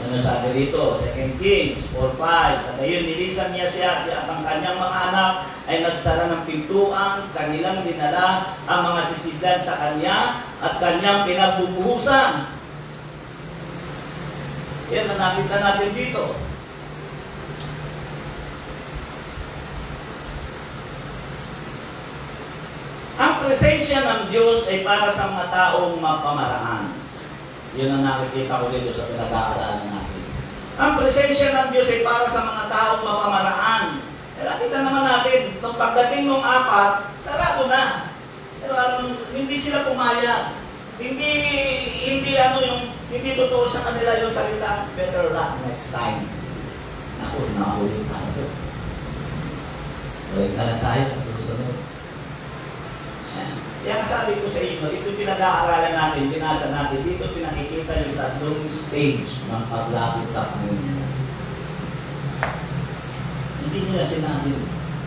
Ano sabi dito? 2 Kings 4:5. At ayun, nilisan niya siya at ang kanyang mga anak ay nagsara ng pintuan, kanilang dinala ang mga sisidlan sa kanya at kanyang pinagbubuhusan. Yan ang nakita natin dito. Ang presensya ng Diyos ay para sa mga taong mapamaraan. Yun ang nakikita ko dito sa pinag-aaralan natin. Ang presensya ng Diyos ay para sa mga taong mapamaraan. Eh, nakita naman natin, nung pagdating ng 4, sarado na. Pero hindi sila pumayag. Hindi totoo sa kanila yung salita, better luck next time. Naku, nakahuli tayo. Balik na tayo sa susunod. Kaya sabi ko sa inyo, ito pinag-aaralan natin, binasa natin, dito pinakikita yung tatlong stage ng paglapit sa Panginoon. Hindi nila sinabi,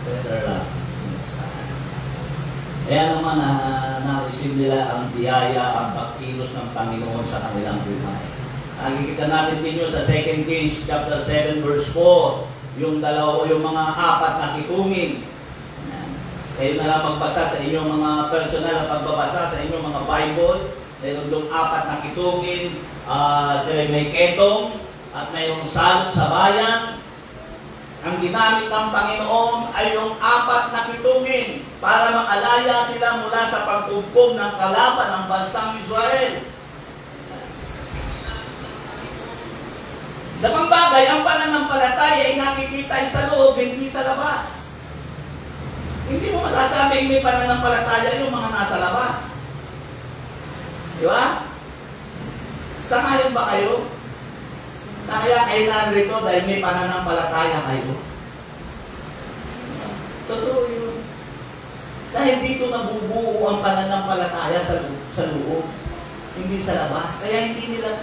better luck next time. Kaya naman na-receive nila ang biyaya, ang pagkilos ng Panginoon sa kanilang buhay. Nakikita natin din sa 2 Kings chapter 7 verse 4, yung mga 4 na kitungin. Kayo na lang magbasa sa inyong mga personal na pagbabasa sa inyong mga Bible. Meron doon 4 na kitungin, sila may ketong at mayroong salot sa bayan. Ang ginamit ng Panginoon ay yung 4 na kitungin para makalaya sila mula sa pagpupog ng kalaban ng bansang Israel. Sa pang bagay, ang pananampalataya ay nakikita ay sa loob, hindi sa labas. Hindi mo masasabing may pananampalataya yung mga nasa labas. Di ba? Sangayon ba kayo? Kaya kayo narito dahil may pananampalataya kayo. Totoo yun. Dahil dito nabubuo ang pananampalataya sa loob. Hindi sa labas. Kaya hindi nila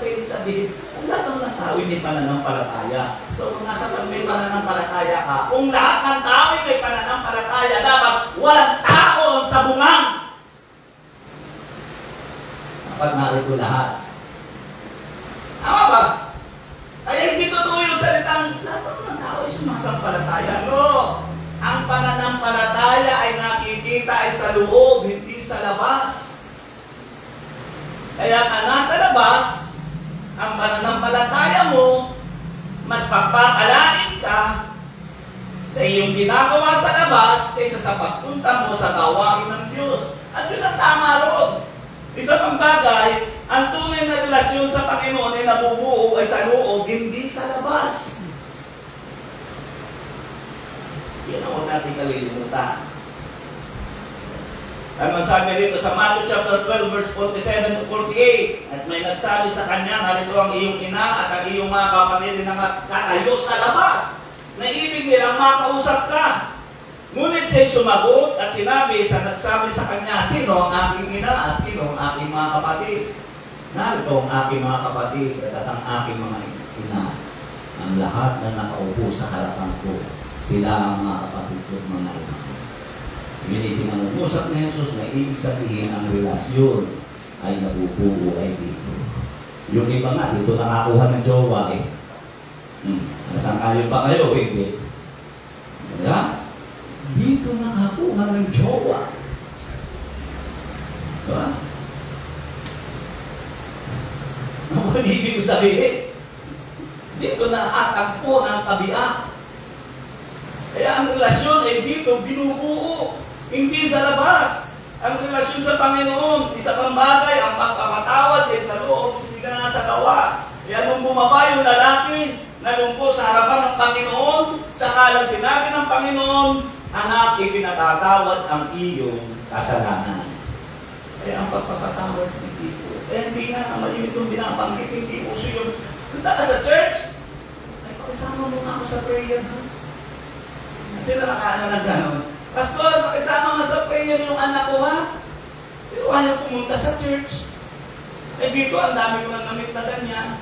pwede sabihin, ang lahat ng tao may pananampalataya. So kung nasa may pananampalataya ka, kung lahat ng tao may pananampalataya, dapat walang tao sa bungang. Dapat narito lahat. Tama ba? Kaya hindi totoo yung salitang lahat ng tao ay sumasampalataya. No! Ang pananampalataya ay nakikita ay sa loob, hindi sa labas. Kaya ka nasa labas, ang pananampalataya mo, mas papakalain ka sa iyong ginagawa sa labas kaysa sa pagpunta mo sa gawain ng Diyos. At yun ang tama ron. Isa pang bagay, ang tunay na relasyon sa Panginoon ay nabubuo ay sa loob, hindi sa labas. Yan ang huwag natin kalilimutan. Ang sabi rito sa Matthew chapter 12 verse 47 to 48, at may nagsabi sa kanya, narito ang iyong ina at ang iyong mga kapatid na nakatayo sa labas, na ibig nilang makausap ka. Ngunit siya'y sumagot at sinabi sa nagsabi sa kanya, sino ang aking ina at sino ang aking mga kapatid? Narito ang aking mga kapatid at ang aking mga ina. Ang lahat na nakaupo sa harapan ko, sila ang mga kapatid ko mga ina. Ngunit pinangungusap na Jesus na ibig sabihin ang relasyon ay nabubuo ay dito. Yung iba nga, dito nakakuha ng jowa eh. Nasangkayo pa kayo eh. Diba? Dito nakakuha ng jowa. Diba? Ano ba ibig sabihin? Dito nakatagpo ng kabiak. Kaya ang relasyon ay dito binubuo. Hindi sa labas. Ang relasyon sa Panginoon, isa pang bagay, ang pagpapatawad ay sa loob, sila na sa gawa. Kaya nung bumaba yung lalaki, nalungko sa harapan ng Panginoon, sakalang sinabi ng Panginoon, anak, ipinatatawad ang iyong kasalanan. Kaya ang pagpapatawad, hindi po. Hindi nga, malimit yung binabanggit, hindi po. So yung, punta ka sa church, ay, pakisama mo nga ako sa prayer, ha? Sila nakaano na gano'n. Pastor, pakisama nga sa prayer yung anak ko, ha? Pero ayaw pumunta sa church. Eh dito, ang dami ko nang namit na ganyan.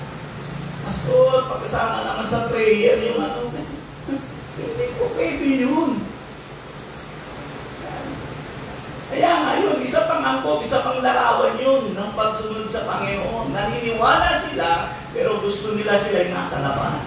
Pastor, pakisama naman sa prayer yung ano. Hindi po pwede yun. Kaya nga yun, isa pang angkop, isa pang larawan yun ng pagsunod sa Panginoon. Naniniwala sila, pero gusto nila sila yung nasa labas.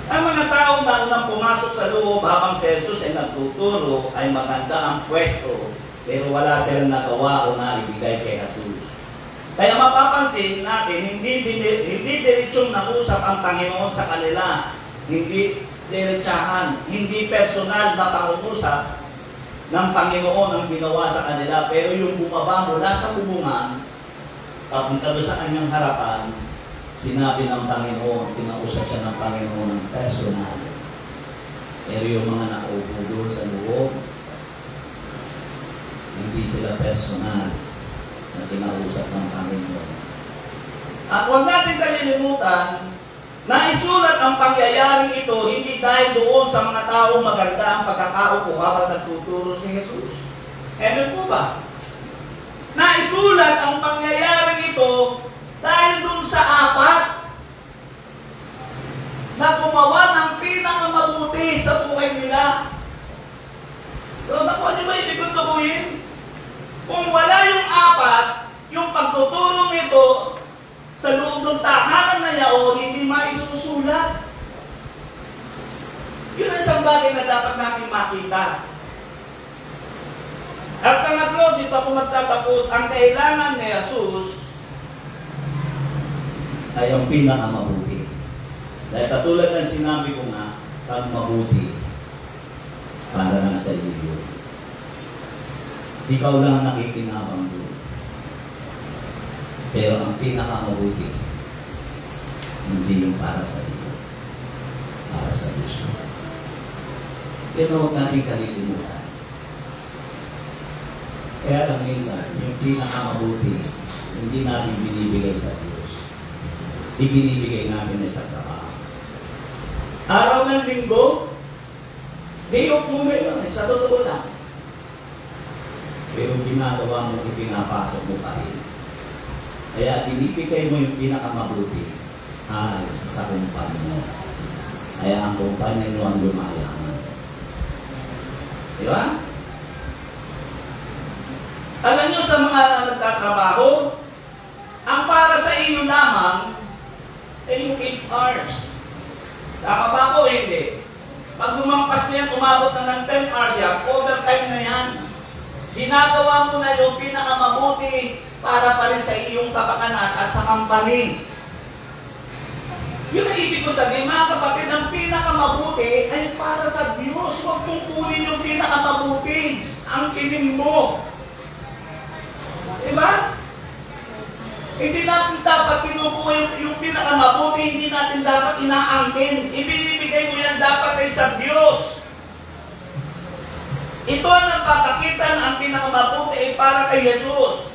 Ang mga taong naunang pumasok sa loob habang si Jesus ay nagtuturo ay maganda ang pwesto, pero wala silang nagawa o naibigay kay Jesus. Kaya mapapansin natin, hindi diretsong nausap ang Panginoon sa kanila. Hindi diretsahan, hindi personal na pangungusap ng Panginoon ang ginawa sa kanila. Pero yung bumaba mula sa bubungan, papunta doon sa kanyang harapan, sinabi ng Panginoon, kinausap siya ng Panginoon ng personal. Pero yung mga nakaupo doon sa loob, hindi sila personal na kinausap ng Panginoon. At huwag natin kalilimutan, naisulat ang pangyayaring ito hindi dahil doon sa mga taong maganda ang pagkakaupo habang nagtuturo si Jesus. Ano po ba? Naisulat ang pangyayaring ito dahil doon sa apat na gumawa ng pinakamabuti sa buhay nila. So, nakuha niyo ba ibig kong tubuhin? Kung wala yung apat, yung pagtuturo nito sa loob ng tahanan na yaon, hindi maisusulat. Yun ang isang bagay na dapat natin makita. At pangatlo, dito ako magtatapos, ang kailangan ni Jesus ay ang pinakamabuti. Dahil katulad ng sinabi ko nga, pag mabuti, para lang sa iyo. Ikaw lang ang nakikinabang doon. Pero ang pinakamabuti, hindi yung para sa iyo. Para sa Diyos. Pero huwag natin kalilimutan. Kaya lang minsan, yung pinakamabuti, hindi natin binibigay sa Diyos. Ibinibigay natin sa trabaho. Araw ng linggo, day off mo ngayon, sa totoo lang. Pero ginagawa mo, ipinapasok mo pa rin. Kaya binibigay mo yung pinakamabuti ay sa kumpanya mo. Kaya ang kumpanya mo ang lumayaman. Di ba? Alam nyo sa mga nagtatrabaho, ang para sa iyo lamang ay yung 8 hours. Tama ba ako? Hindi. Pag lumampas na yan, umabot na ng 10 hours yan, overtime na yan. Ginagawa mo na yung pinakamabuti para pa rin sa iyong kapakanan at sa company. Yun ang ibig ko sabihin, mga kapatid, ang pinakamabuti ay para sa Diyos. Huwag mong kunin yung pinakamabuti. Ang kinin mo. Diba? Hindi natin dapat kinukuha yung pinakamabuti, hindi natin dapat inaangkin. Ibinibigay mo yan dapat ay sa Diyos. Ito ang nagpapakita na ang pinakamabuti ay para kay Jesus.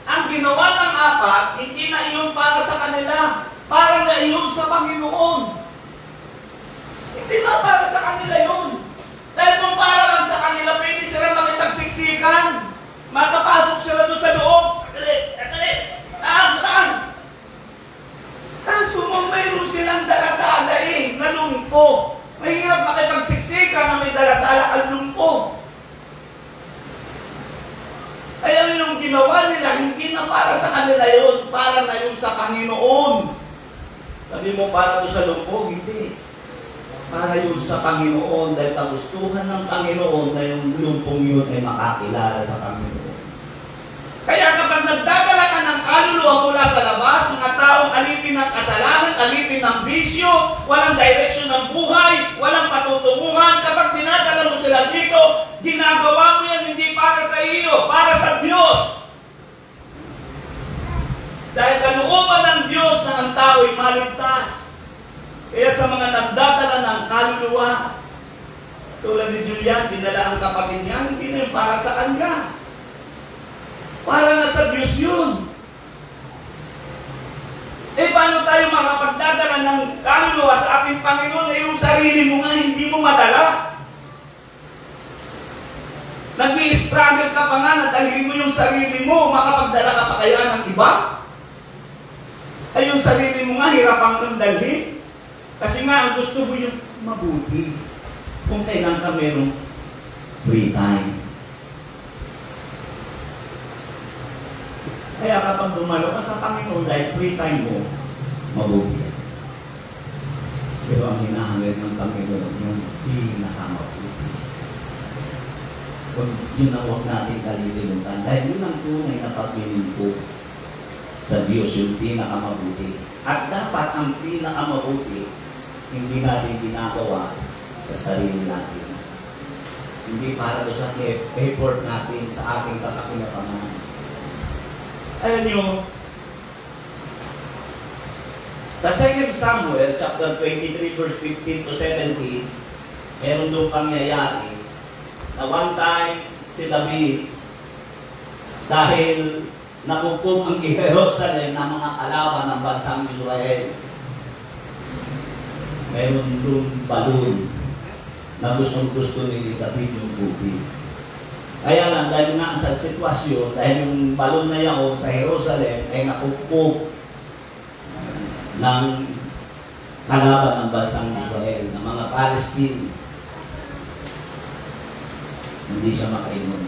Ang ginawa ng apat, hindi na iyon para sa kanila, para na iyon sa Panginoon. Hindi na para sa kanila yun. Dahil kung para lang sa kanila, pwede sila makipagsiksikan. Makapasok sila doon sa loob. Sakali, kaso mo mayroon silang daladala nalumpo. Mahirap makipagsiksikan na may daladala ang lumpo. Kaya yung ginawa nila, hindi na para sa kanila yun, para na yun sa Panginoon. Sabi mo, para doon sa lumpo? Hindi. Para yun sa Panginoon, dahil kagustuhan ng Panginoon na yung lumpong yun ay makakilala sa Panginoon. Kaya kapag nagdadala ka ng kaluluwa mula sa labas, mga taong alipin ng kasalanan, alipin ng bisyo, walang direksyon ng buhay, walang patutunguhan, kapag dinadala mo sila dito, ginagawa mo yan hindi para sa iyo, para sa Diyos. Dahil Kalooban ng Diyos na ang tao'y maligtas. Kaya sa mga nagdadala ng kaluluwa, tulad ni Julian, dinala ang kapatid niya, hindi na yun para sa kanya. Para na sa Diyos yun. Paano tayo makapagdadala ng kaluluwa sa ating Panginoon yung sarili mo nga hindi mo madala? Nag-i-struggle ka pa nga, nadalhin mo yung sarili mo, makapagdala ka pa kaya ng iba? Ay yung sarili mo nga, hirapang kang dalhin. Kasi nga, ang gusto mo yung mabuti. Kung kailan ka merong free time. Kaya kapag dumalo ka sa Panginoon dahil free time mo, mabuti. Pero ang hinahangad ng Panginoon, yung pinakamabuti. Kung yun ang huwag natin kalilimutan, dahil yun ang tunay na paglilingkod sa Diyos, yung pinakamabuti. At dapat ang pinakamabuti, hindi natin ginagawa sa sarili natin. Hindi para doon sa effort natin sa ating kakakinapangan. Alam nyo, sa 2 Samuel, chapter 23, verse 15 to 17, meron doon pangyayari na one time si David, dahil nakukup ang Jerusalem ng mga kalaban ng bansang Israel, meron doon balon na gustong-gusto ni David yung tubig. Kaya lang, dahil nga sa sitwasyon, dahil yung balon na yan sa Jerusalem ay nakukup ng kalaban ng bansang Israel, ng mga Palestine. Hindi siya makainom.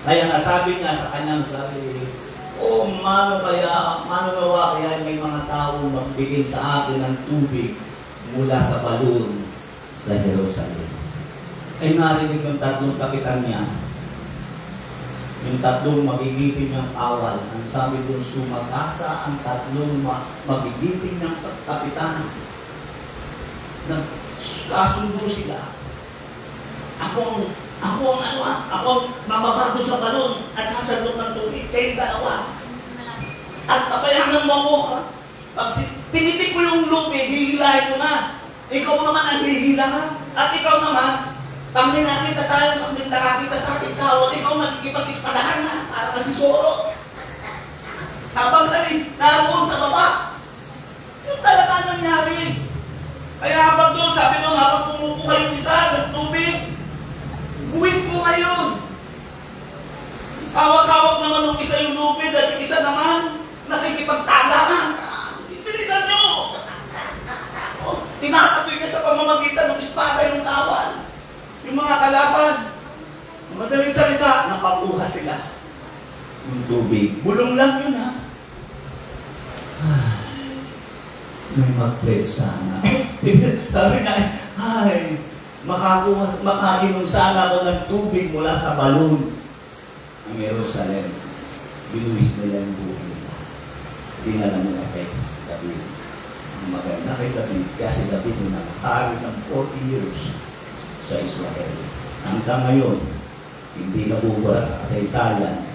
Kaya nasabi niya sa kanyang sarili, mano gawa kaya may mga tao magbigay sa akin ng tubig mula sa balon sa Jerusalem. Ay narinig yung tatlong kapitan niya, yung tatlong magigiting ng awal. Ang sabi doon, sumakasa ang tatlong magigiting ng kapitan. Nagkasundo sila. Ako ang mamabago sa balon at sasalot ng tubig. Kayong dalawa. At kapayangan mo ako. Pag pinitik ko yung lupi, hihilahin ko na. Ikaw naman ang hihila ka. At ikaw naman, pag minakita tayo, pag nakakita sa ating kawal, ikaw magkikipag-ispadahan na para si Soro. Habang naroon sa baba. Yung talaga nangyari. Kaya habang doon, sabi nung habang pumupo kayong isa, nagtubig, buwis po ngayon. Hawak-hawak naman nung isa yung lupid at yung isa naman nakikipagtagaan. Bilisan nyo! Tinatapoy ka sa pamamagitan ng espada yung kawal. Yung mga kalaban, madaling salita, napakuha sila. Yung tubig. Bulong lang yun, ha? May mag-pledge sana. Sabi na, makainom sana ako ng tubig mula sa balon ng Jerusalem. Binuhis nila yung buhay nila. Dinala ng effect, David. Ang maganda kay David, kasi David na nakahari ng 40 years sa Israel. Hanggang ngayon, hindi nabubura sa kasaysayan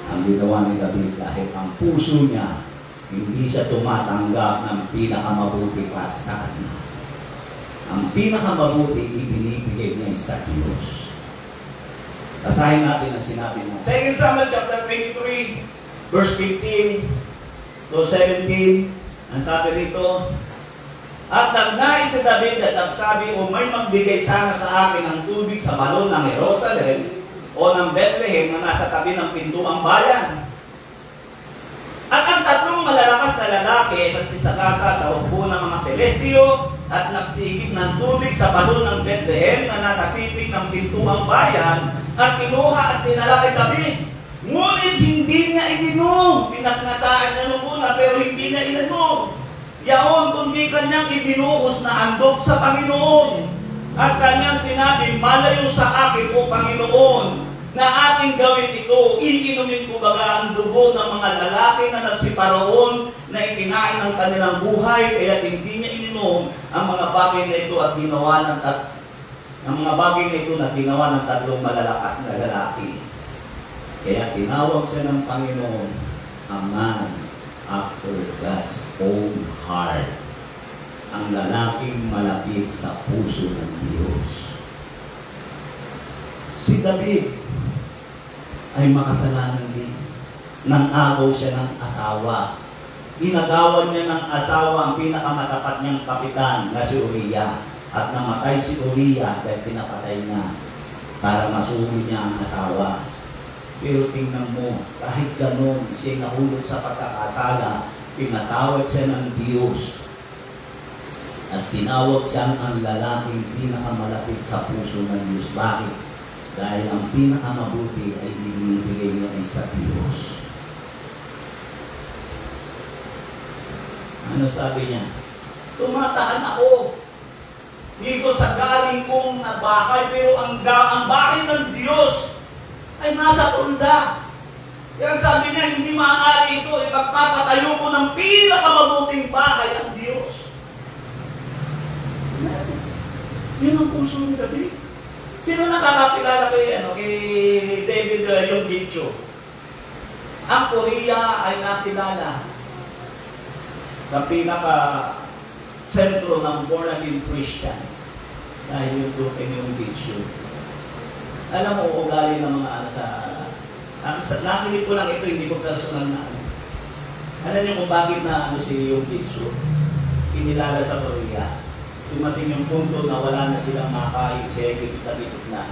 ang ginawa ni David dahil ang puso niya, hindi siya tumatanggap ng pinakamabuti para sa kanya. Ang pinakamabuti, ibinibigay niya sa Diyos. Basahin natin ang sinabi niya. 2 Samuel chapter 23, verse 15 to 17, ang sabi rito, at nagnais si David at nagsabi, may magbigay sana sa akin ng tubig sa balon ng Jerusalem o ng Bethlehem na nasa tabi ng pintuang bayan. At ang tatlong malalakas na lalaki nagsisakasa sa upo ng mga Pelestio at nagsigip ng tubig sa balon ng Bethlehem na nasa sipig ng pintuang bayan at kinuha at tinala kay David. Ngunit hindi niya ininom. Pinagnasahan niya nung una pero hindi niya ininom. Yaon kundi kanyang ibinuhos na handog sa Panginoon. At kanyang sinabi, malayo sa akin o Panginoon, na ating gawin ito, iinumin ko baga ang dugo ng mga lalaki na nagsiparoon na ikinain ng kanilang buhay, kaya hindi niya ininom ang mga bagay na ito at ginawa ng tatlong malalakas na lalaki. Kaya tinawag siya ng Panginoon, Aman, after God's own heart. Ang lalaking malapit sa puso ng Diyos. Si David ay makasalanan din. Nang-agaw siya ng asawa. Inagawan niya ng asawa ang pinakamatapat niyang kapitan na si Uriah. At namatay si Uriah dahil pinapatay niya para masuri niya ang asawa. Pero tingnan mo, kahit ganun, siya nahulog sa pagkakasala, pinatawad siya ng Diyos. At tinawag siyang ang lalaking pinakamalapit sa puso ng Diyos. Bakit? Dahil ang pinakamabuti ay ibinibigay niya ay sa Diyos. Ano sabi niya? Tumatahan ako dito sa galing kong bakay, pero ang bakay ng Diyos ay nasa tunda. Kaya sabi niya, hindi maaari ito, ipagpapatayo ko ng pinakamabuting bakay ang Diyos. Yun ang puso ni David. Sino nakakakilala kay David yung Gitcho? Ang Uriah ay nakilala sa pinaka-sentro ng born-again Christian dahil yung duking yung Gitcho. Alam mo, ugali ng mga nakinig ko lang ito, hindi ko personal na alam niyo kung bakit na si yung Gitcho kinilala sa Uriah. Dumating yung punto na wala na silang makain, siya ikit na.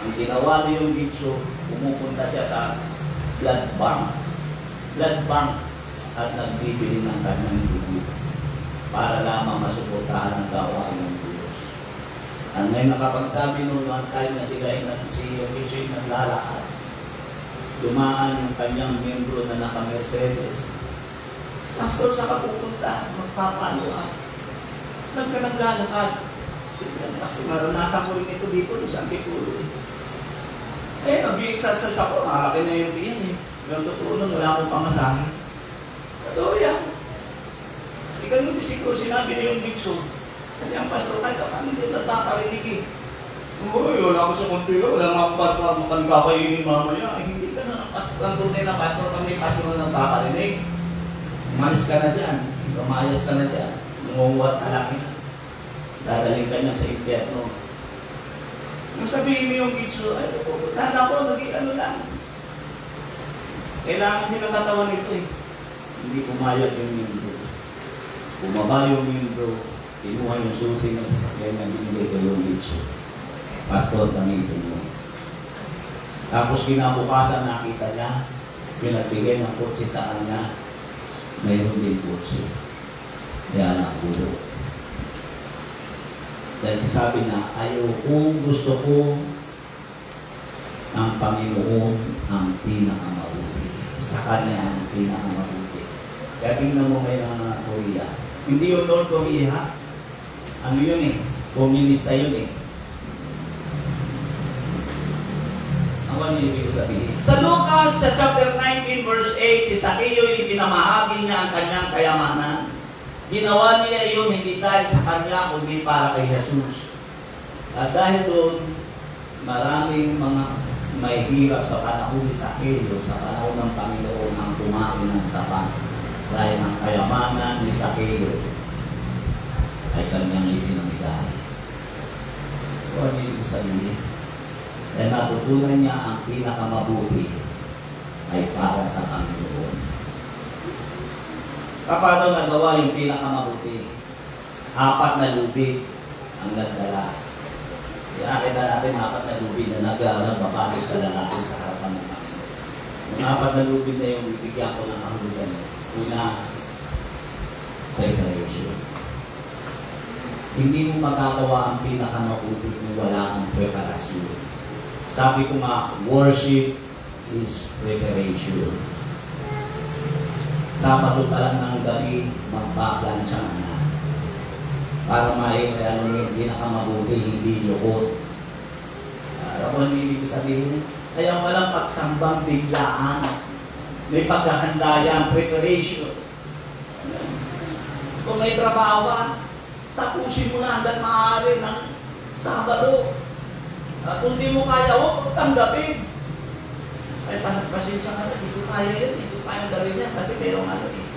Ang ginawa niya yung Gitcho, pumupunta siya sa blood bank at nagbibili ng kanyang dugo para lamang masuportahan ang gawain ng Diyos. Ang may nakapagsabi noong one time na sila si Gitcho ay naglalakad, dumaan yung kanyang membro na naka-Mercedes. Pastor, sa kapupunta, magpapalo naglalakad. Kasi maranasan ko rin ito dito sa Antipolo. Nag-i-exercise ako, nakalaki na yung tiyan eh. Yung totoo nun, wala akong pamasahe. Totoo yan. Ikaw yung siguro sinabi niya yung Dixon. Kasi ang pastor tayo, kami din nataparinig eh. Uy, wala ako sa konti, wala nga akong makalipapayin mamaya. Hindi ka na, ang tunay na pastor kami, pastor na nataparinig. Umalis ka na dyan, umayas ka na dyan. Munguhat na lang yan. Dadaling ka niya sa impyerno. Nung sabihin niyo yung Gitcho, ay, pupuntahan ako, naging ano lang. Kailangan din ang katawan nito eh. Hindi pumayag yung membro. Bumaba yung membro, kinuha yung susi ng sasakyan na binigay ko yung Gitcho. Pastor, gamitin mo. Tapos kinabukasan nakita niya, pinagbigay ng kotse sa kanya, mayroon din kotse. Kaya nakulo. Dahil sabi na, ayaw kong gusto ko ng Panginoon ang pinakamabuti. Sa Kanya ang pinakamabuti. Kaya tingnan mo kayo ng Korea. Hindi yung Lord Korea. Ano yun eh? Komunista yun eh. Ano ibig sabihin? Sa Lucas, sa chapter 19, verse 8, si Zacchaeus ay pinamahagi niya ang kanyang kayamanan. Ginawa niya yun hindi dahil sa kanya, kundi para kay Jesus. At dahil doon, maraming mga may hirap sa panahon ni Zacchaeus, sa panahon ng Panginoon ang kumain ng sapat. Dahil ang kayamanan ni Zacchaeus ay kanyang ibinigay. So, ano yung sabihin? Dahil natutunan niya ang pinakamabuti ay para sa Panginoon. Paano nagawa yung pinakamabuti? 4 na lubid ang nagdala. Nakita natin 4 na lubid na nagbabalot sa lalaki sa harapan ng Panginoon. Yung 4 na lubid na yung bibigyan ko ng kahulugan. Una, preparation. Hindi mo magagawa ang pinakamabuti kung wala kang preparasyon. Sabi ko nga, worship is preparation. Sabado pa lang ng gabi, magpaplansya na. Para hindi nakamabuti, hindi lukot. Alam mo ang ibig sabihin? Kaya walang pagsambang biglaan. May paghahanda yan, preparation. Kung may trabaho, tapusin mo na hanggang maaari ng Sabado. At kung di mo kaya, huwag mo tanggapin. Ay, pasensya ka na, hindi ko kaya yan, pa yung dali niya kasi merong ano eh.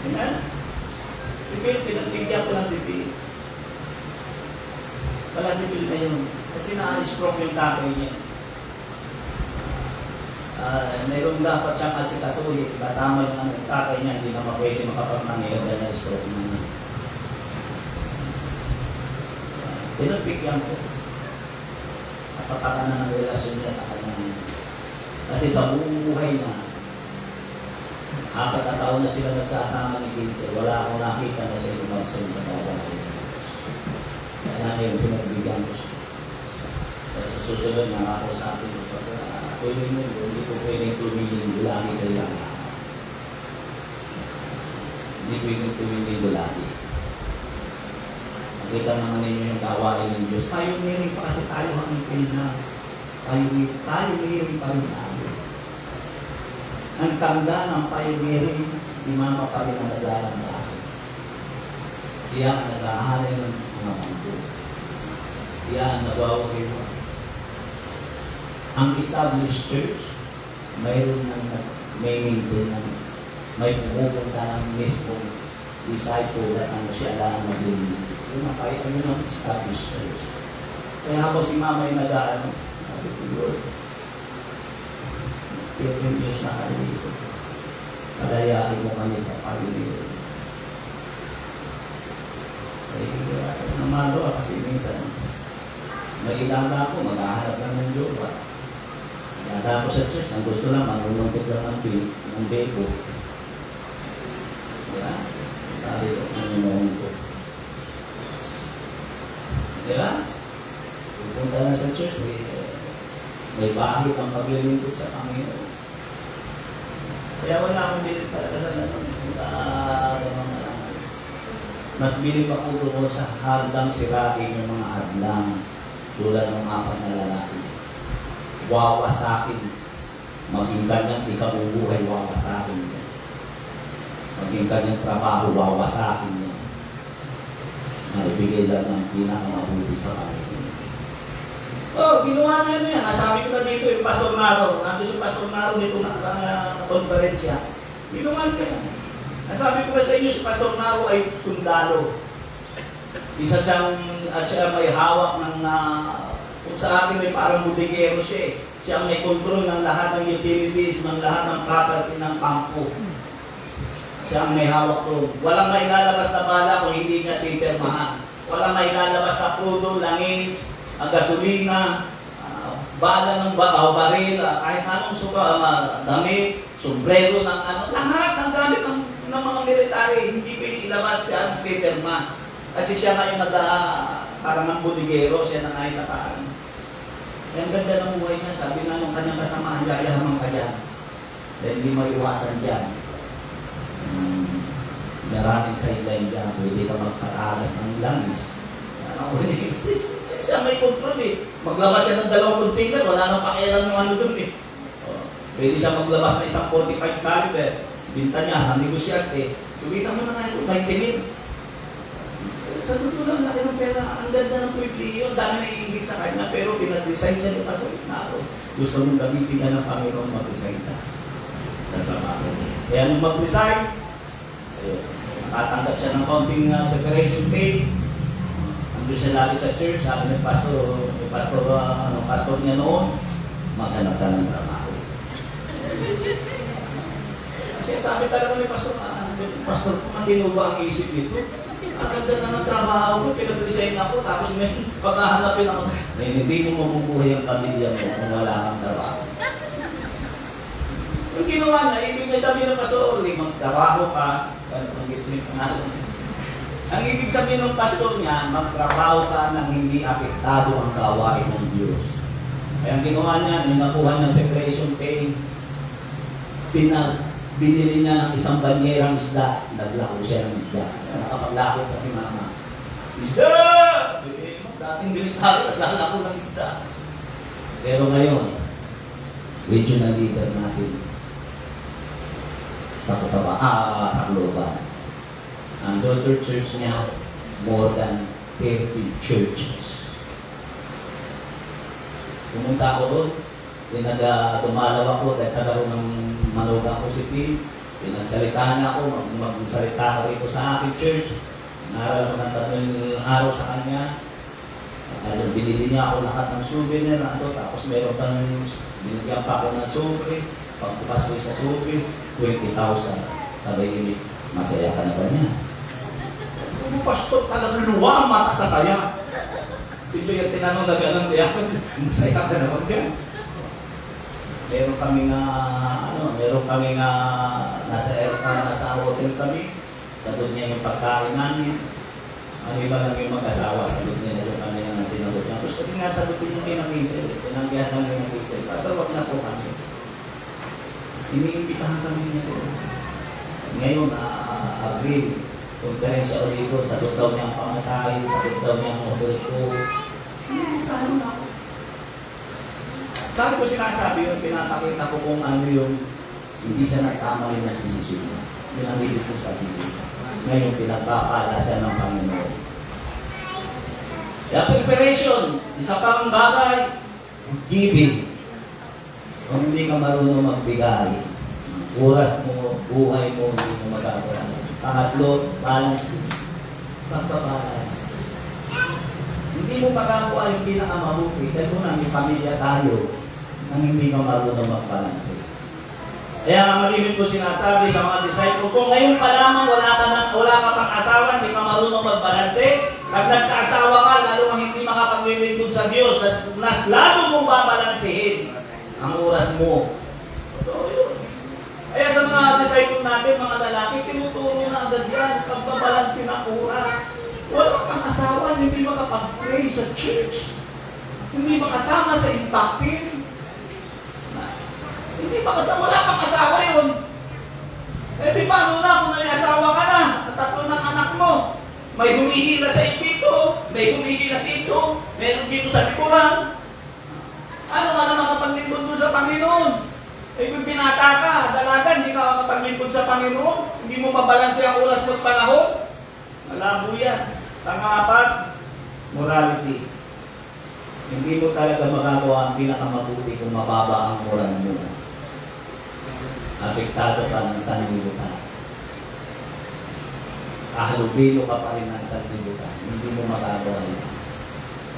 Amen? Si Bill, pinagbigyan ko lang si Bill. Wala si Bill na yun. Kasi na-stroke yung tatay niya. Mayroon dapat siyang asikasuhin. Kasama yung ano, tatay niya, hindi naman pwede makapag-nangyayong dahil na-stroke niya. Pinagbigyan ko. Napataka na ng relasyon niya sa kanya. Kasi sa buong buhay na, 4 na taon na sila nagsasama ni Kinsey, wala akong nakita na siya lumabsan sa babae. Kaya na yung pinagbigyan ko siya. Sa susunod na ako sa akin, pwede mo, hindi ko pwedeng tumingin gulani kailangan. Hindi pwedeng tumingin gulani. Nakita naman ninyo yung kawain ng Diyos. Pioneering pa kasi tayo ang pinag. Pioneering pa rin tayo. Ang tanda ng pioneering, si Mama pa rin ang naglalanda. Siya ang nag-ahalay ng mga mundo. Siya ang nagwawakiwa. Ang established church, mayroon may pumupunta ng mismong disciple at ang siya lang maglinis. Yun ang kahit ano ng established church. Kaya ako si Mama yung nag-aano, sabi ko, Lord, 15 years na kami dito. Palayain mo kami sa pag-ibig. Namalo ka kasi minsan, mag-ilanga ako, mag-aharap lang ng jowa. Yata ako sa church, ang gusto lang, manunungkot lang ng beko. Diba? Sabi ko, manunungkot. Diba? Pupunta na sa church, may bahid ang paglilingkod sa Panginoon. Kaya wala akong bilip talaga sa mas bilip ako doon sa hardang sirain yung mga hadlang tulad ng 4 na lalaki. Wawasakin. Maging kanyang ikabubuhay, wawasakin niya. Maging kanyang trabaho, wawasakin niya. Naibigay lang ng pinakamabuti sa Panginoon. Oh, ginawa niya yan. Nasabi ko na dito yung Pastor Naro. Nandun si Pastor Naro dito na konferensya. Ginawa niya yan. Nasabi ko ba sa inyo si Pastor Naro ay sundalo. Isa siya may hawak ng kung sa akin may parang budigero siya eh. Siya may control ng lahat ng utilities, ng lahat ng property ng kampo. Siya ang may hawak ko. Walang may lalabas na bala kung hindi niya titirmahan. Walang may lalabas na prudo, langis, gasolina, bala ng baril, kahit anong damit, sombrero ng lahat ng gamit ng mga military, hindi pwede ilabas siya ang titirma. Kasi siya na yung parang ng budigero, siya na ngayon nakaan. Ang ganda ng buhay niya, sabi nga ng kanyang kasamahan, yayaman ka dyan. Dahil hindi maiwasan dyan. Maraming sideline dyan, pwede ka magpatalas ng langis. Siya may control eh. Maglabas siya ng 2 container, wala nang pakialam ng ano dun eh. Pwede siya maglabas ng isang 45 caliber. Binta niya, sa negosyante. Subitan mo na nga ito, 20,000. Sa totoo lang, laki ng pera. Ang ganda ng puwibli yun. Dami na iingit sa kanya, pero pinag-design siya ni Pastor Naro. Gusto mong gamitin na ng Panginoon, mag-design ka sa trabaho. Kaya nung mag-design, nakatanggap siya ng konting separation pay. Nandun siya lagi sa church, sabi ng pastor niya noon, maghanap ka ng trabaho. Kasi sabi talaga ni pastor, kung matino ba ang isip nito? Ang ganda na ng trabaho ko, pinag-resign ako, tapos may paghahanapin ako. Hindi mo mabubuhay ang pamilya mo kung wala kang trabaho. Yung ginawa niya, ibig niya sabihin ng pastor, magtrabaho ka, ang ibig sabihin ng pastor niya, magtrabaho ka nang hindi apektado ang gawain ng Diyos. Kaya ang ginawa niya, nung nakuha ng separation pay, binili niya ng isang banyerang isda, naglako siya ng isda. Nakapaglako pa si Mama. Isda! Dating military, naglalako ng isda. Pero ngayon, regional leader natin sa Tacloban. Ang daughter church niya, more than 30 churches. Pumunta ako doon, Dumalaw ako dahil tagaroon ng Manugang Positive. Pinagsalitahan ako, magsalita ako rito sa aking church. Naral ko ng 3 araw sa kanya. Binili niya ako lahat ng souvenir na ito. Tapos meron pang binigyan pa ako ng sobre. Pagpupas ko sa sobre, 20,000. Sabi niya, masaya ka na ba niya? Ano pastor, talagang luwa ang mata sa saya. Sino yung tinanong na gano'n diyan? Masaya ka naman dyan. Meron kami nga nasa aircon, nasa hotel kami. Sagot niya yung pagkain namin. Ang iba lang yung mag-asawa, sagot niya yung kami nga sinagot niya. Gusto rin nga sagutin yung kinang-isel. Tinanggihan lang yung isel. Pastor, wag na po kami. Iniimbitahan kami niya po. Ngayon, agree. Konferensya ulit ko, sagot daw niya ang pamasahin, sagot daw niya ang hotel ko. Iniimbitahan na ako. Sabi ko sinasabi yun, pinapakita ko kung ano yung hindi siya nagkamali na desisyon niya. Pinamili ko sa Biblia. Ngayon, pinagpapala siya ng Panginoon. Kaya preparation, isa pang bagay, giving. Kung hindi ka marunong magbigay, oras mo, buhay mo, hindi mo magagawa. Pangatlo, balancing. Pagpabalance. Hindi mo magagawa yung pinakamabuti dahil kung may pamilya tayo nang hindi ka marunong magbalanse. Kaya ang malimit ko sinasabi sa mga disciple, kung ngayon pa lamang wala ka pang asawa, hindi ka marunong magbalanse, pag nagkaasawa ka, lalo ang hindi makapaglilingkod sa Diyos, mas lalo mong babalansehin ang oras mo. So, yun. Kaya sa mga disciple natin, mga lalaki, tinuturo na agad yan, pagbabalanse ng oras. Wala kang asawa, hindi makapag-pray sa church. Hindi makasama sa impacting. Hindi makasama, wala kang asawa yun. Eh di paano na kung may asawa ka na, at 3 ng anak mo. May humihila sa dito, may humihila dito, meron dito sa likuran. Ano ka na makapaglingkod doon sa Panginoon? Eh kung binata ka, dalaga, hindi ka makapaglingkod sa Panginoon, hindi mo mabalanse ang oras mo at panahon. Malabo yan. Pang-apat, morality. Hindi mo talaga magagawa ang pinakamabuti kung mababa ang moral mo. Apektado ka ng sanlibutan. Kahalubilo ka pa rin ng sanlibutan. Hindi mo magagawa yun.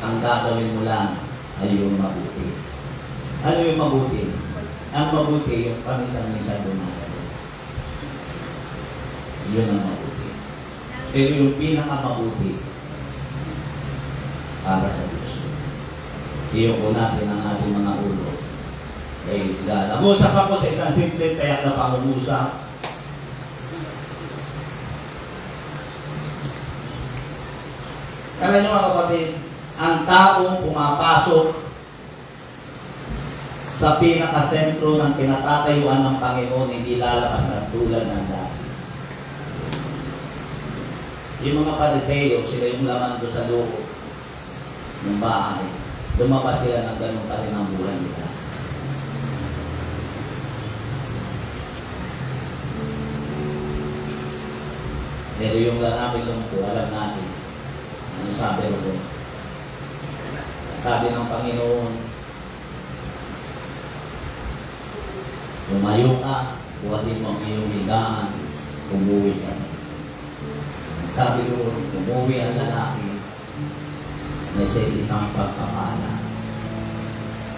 Ang gagawin mo lang ay yung mabuti. Ano yung mabuti? Ang mabuti, yung paminsan-minsan gumagawin. Yun ang mabuti. Pero yung pinakamabuti para sa Diyos. Iyoko natin ang ating mga ulo. Praise God. Nag-usap ako sa isang simple kaya na pangungusap. Kaya nyo mga kapatid, ang taong pumapasok sa pinakasentro ng pinatatayuan ng Panginoon, hindi lalabas na tulad ng dati. Yung mga Pariseo, sila yung laman doon sa loob ng bahay. Lumabas sila ng ganun pa rin ang buhay nila. Pero yung lalaki lungko, alam natin. Ano sabi ko? Sabi ng Panginoon, lumayo ka, buhatin mo ang iyong higaan, umuwi ka. Sabi ko, umuwi ang lalaki na siya isang pagpapala.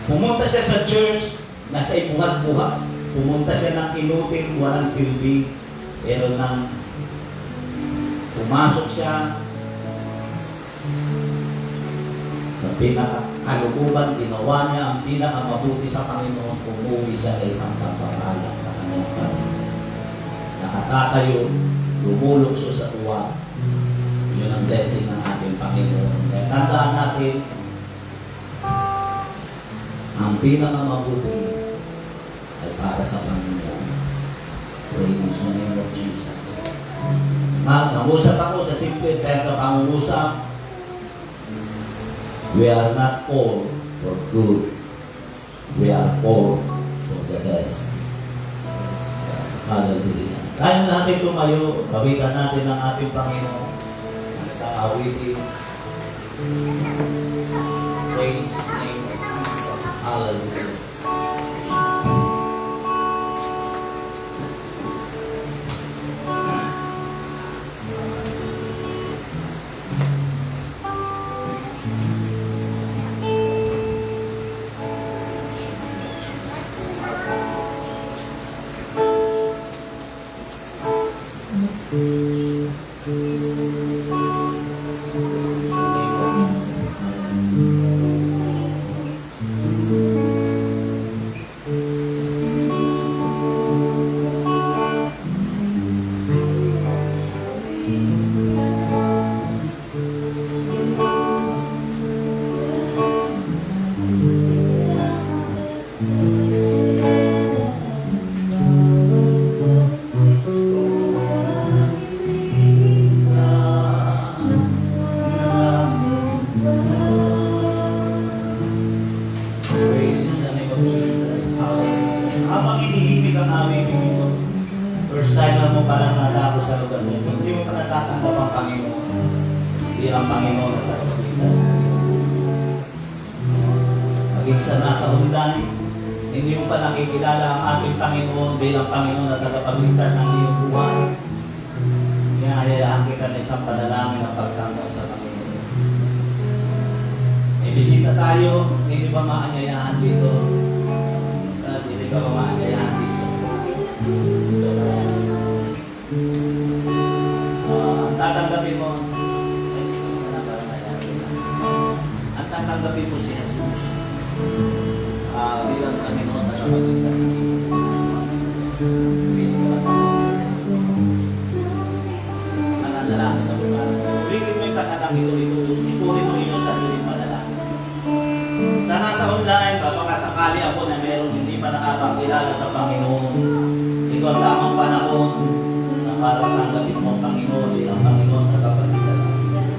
Pumunta siya sa church, nasa ibuhat-buhat. Pumunta siya ng inutin, walang silbi. Pero nang pumasok siya sa pinakalukuban, ginawa niya ang pinakamabuti sa Panginoon, umuwi siya sa isang pagpapala sa kanyang Panginoon. Nakatatayo, lumulukso sa tuwa. Yun ang blessing ng ating Panginoon. Kaya tandaan natin, ang pinakamabuti ay para sa Panginoon. Praise the name of Jesus. Nangusap ako sa simple pero pangungusap. We are not all for good. We are all for the best. Hallelujah. Tayo natin tumayo, kawitan natin ang ating Panginoon sa awitin. Praise the name of Jesus. Hallelujah. ng Panginoon at tagapagligtas. Maging sa nasa online, hindi mo pa nakikilala ang ating Panginoon bilang Panginoon at tagapagligtas ng iyong buhay. Inaayayahan kita ng isang panalangin ng pagtanggap sa Panginoon. May bisita tayo, hindi ba maanyayahan dito? Hindi ka ba maanyayahan dito? Ang tatanggapin mo, ang tatanggapin mo si Jesus bilang Panginoon at tagapagligtas ng iyong mananalangin na bumalas. Ulitin mo yung tatanggapin ito. Ituloy mo yun sa sarili manalangin. Sana sa online, baka sakali ako na meron hindi pa nakapakilala sa Panginoon. Ito ang tamang panahon na para tanggapin mo ang Panginoon bilang Panginoon at tagapagligtas ng iyong.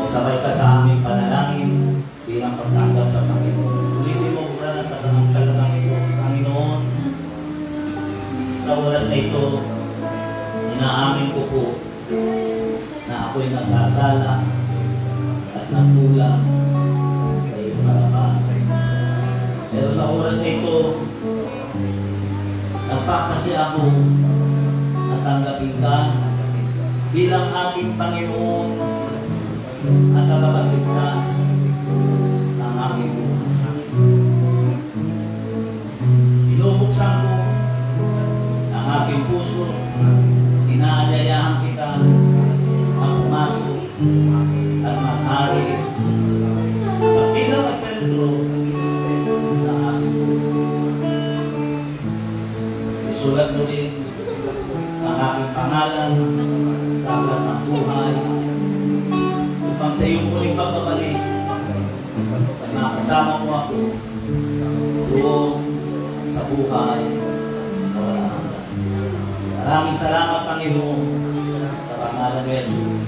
Sabay ka sa aming panalangin bilang pagtanggap sa Panginoon. Ulitin mo muna ng tatanggap ito, Panginoon. Sa oras na ito, inaamin ko po na ako'y nagkasala at nagkulang sa iyong harapan. Pero sa oras na ito, nagpakasi ako na tanggapin ka bilang aking Panginoon at tagapagligtas ng aking buhay. Binubuksan ko ang aking puso, inaanyayahan kita ang pumasok at maghari sa pinakasentro ng aking buhay. Isulat mo rin ang aking pangalan sa aklat ng buhay upang sa iyong muling pagbabalik ay makasama mo ako doon sa buhay na wala hanggan. Maraming salamat, Panginoon, sa pangalan ni Jesus.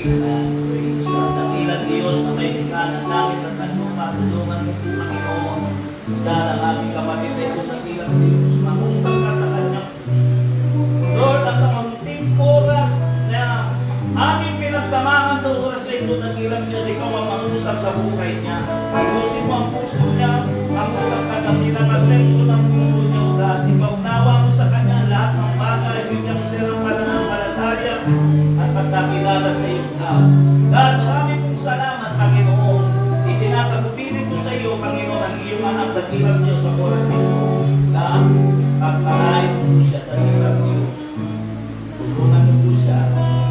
Amen. Praise God. Dakilang Diyos na may tingkanan namin at matulungan mo, Panginoon. Dahil ang aming kapatid na ito, dakilang Diyos, mangusap ka sa kanyang puso. Lord, ang kamunting oras na aming pinagsamahan sa oras na ito, dakilang Diyos, ikaw ang mangusap sa buhay niya. Pusin mo ang puso niya, mangusap ka sa pinakasentro ng puso niya, O God. Ipaunawa mo sa kanya lahat ng bagay, bigyan mo siya ng pananampalataya at pagkakilala sa iyo, God. God, marami pong salamat, Panginoon. Itinatagupilit ko sa iyo, Panginoon, ang iyong anak, dakilang Diyos, sa oras nito. God, pagpalain mo siya, dakilang Diyos. Tulungan mo po siya.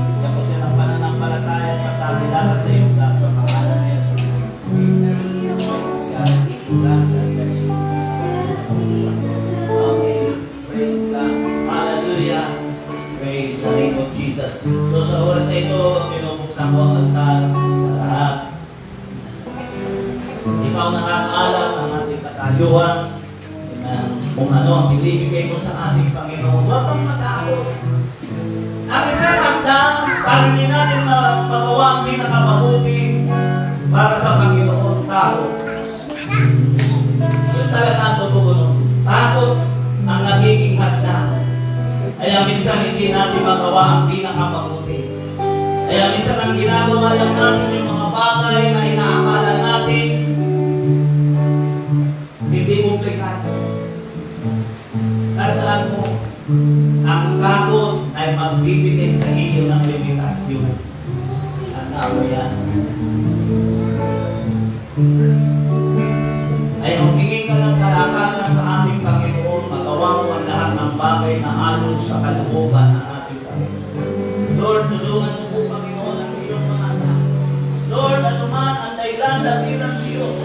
Bigyan mo siya ng pananampalataya at pagkakilala sa iyo, God, sa pangalan ni Jesus. Praise God. Thank you, God. God bless you. Okay. Praise God. Hallelujah. Praise the name of Jesus. So sa oras na ito, binubuksan ko ang altar sa lahat. Ikaw nakakaalam ang ating katayuan kung ano ang binibigay mo sa ating Panginoon. Huwag kang matakot. Ang isang hagdan, para hindi natin magawa ang pinakamabuti para sa Panginoon, takot. Yun talaga ang totoo. Takot ang nagiging hagdan. Kaya minsan hindi natin magawa ang pinakamabuti. Kaya minsan ang ginagawa lang natin yung mga bagay na inaakala natin hindi komplikado. Tandaan mo, ang takot ay magbibigay sa iyo ng limitasyon. Tandaan mo yan. Ay humingi ka ng kalakasan sa ating Panginoon, magawa mo ang lahat ng bagay na ayon sa kalooban ng ating Panginoon. Lord, tulungan mo po, Panginoon, ang iyong mga anak. Lord, anuman ang dahilan dakilang Diyos.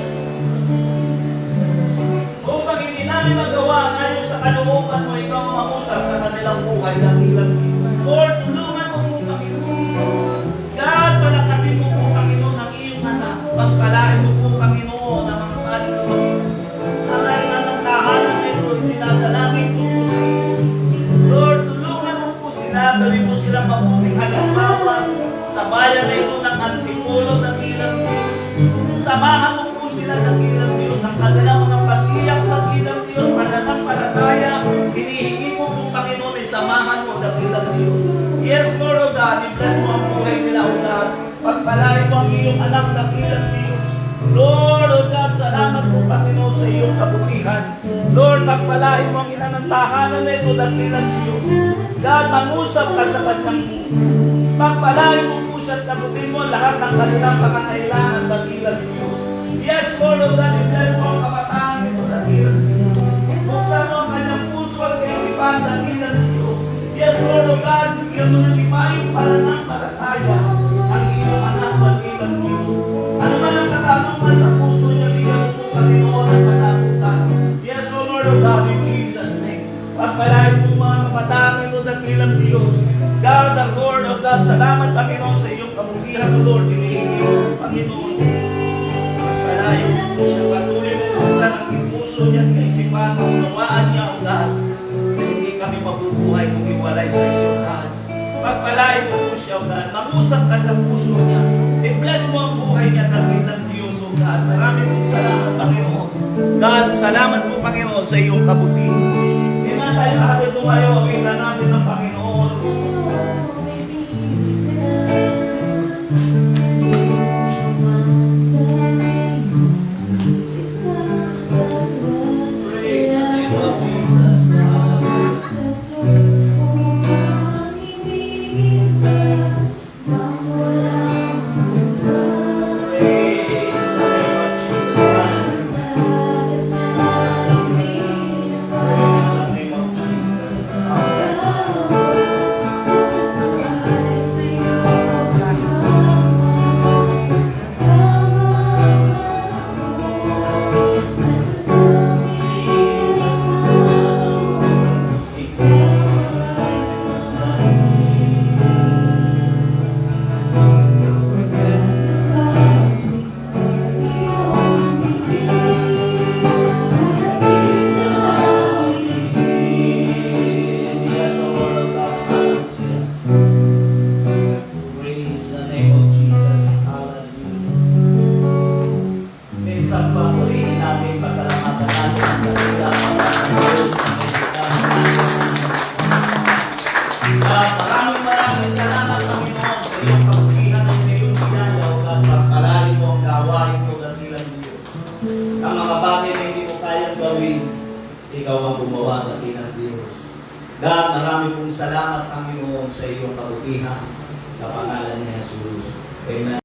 Upang hindi namin magawa ang ayon sa kalooban mo, ikaw ang mangusap sa kanilang buhay dakilang Diyos. Lord, tulungan mo po, Panginoon. God, palakasin mo po, Panginoon, ang iyong anak. Pagpalain mo po, Panginoon, ang mga aling kapatid. Aral na ng tahanan na ito, dinadalangin ko po sa iyo. Lord, tulungan mo po sila, gawin mo sila mabuting halimbawa sa bayan na ito ng Antipolo, dakilang Diyos. Samahan mo po sila, dakilang Diyos, ang kanilang mga pag-iyak, dakilang Diyos, pananampalataya. Hinihingi mo po, Panginoon, ay samahan mo, dakilang Diyos. Yes, Lord, O God, i-bless mo ang buhay nila, O God. Pagpalain mo ang iyong anak na ilang Diyos. Lord, O God, salamat po, Panginoon, sa iyong kabutihan. Lord, pagpalain mo ang ina ng tahanan na ito, dakilang Diyos. God, mangusap ka sa kanyang mundo. Pagpalain mo po siya at kabutin mo lahat ng kanilang pangangailangan, dakilang Diyos. Yes, Lord, O God, i-bless mo ang kabataan nito, dakilang Diyos. Buksan mo ang kanyang puso at kaisipan, dakilang Diyos. Yes, Lord, O God, bigyan mo ng imayong pananampalataya ang iyong anak, dakilang Diyos. Ano man ang katanungan sa puso niya, bigyan mo po, Panginoon, ang kasagutan. Yes, O Lord, O God, in Jesus' name. Pagpalain mo mga kabataan nito, dakilang Diyos. God, the Lord of God, salamat, Panginoon, sa iyong kabutihan, O Lord, hinihingi mo, Panginoon. Pagpalain mo po siya, patuloy mo buksan ang puso niya at kaisipan, unawaan niya, O God, na hindi kami mabubuhay kung iwalay sa iyo, God. Pagpalain mo po siya, O God, mangusap ka sa puso niya. I-bless mo ang buhay niya, dakilang Diyos, O God. Maraming pong salamat, Panginoon. God, salamat po, Panginoon, sa iyong kabutihan. Kaya nga tayo nakatid tumayo, awin na natin ang Panginoon. Praise the name of Jesus. Praise the name of Jesus. Hallelujah. Minsan pa ulitin natin, pasalamatan natin ang dakilang Diyos. Maraming salamat, Panginoon, sa iyong kabutihan at sa iyong biyaya, O God. Pagpalain mo ang gawain mo, dakilang Diyos. Ang mga bagay na hindi mo kayang gawin, ikaw ang gumawa, dakilang Diyos. God, marami pong salamat, Panginoon, sa iyong kabutihan. Sa pangalan ni Jesus. Amen.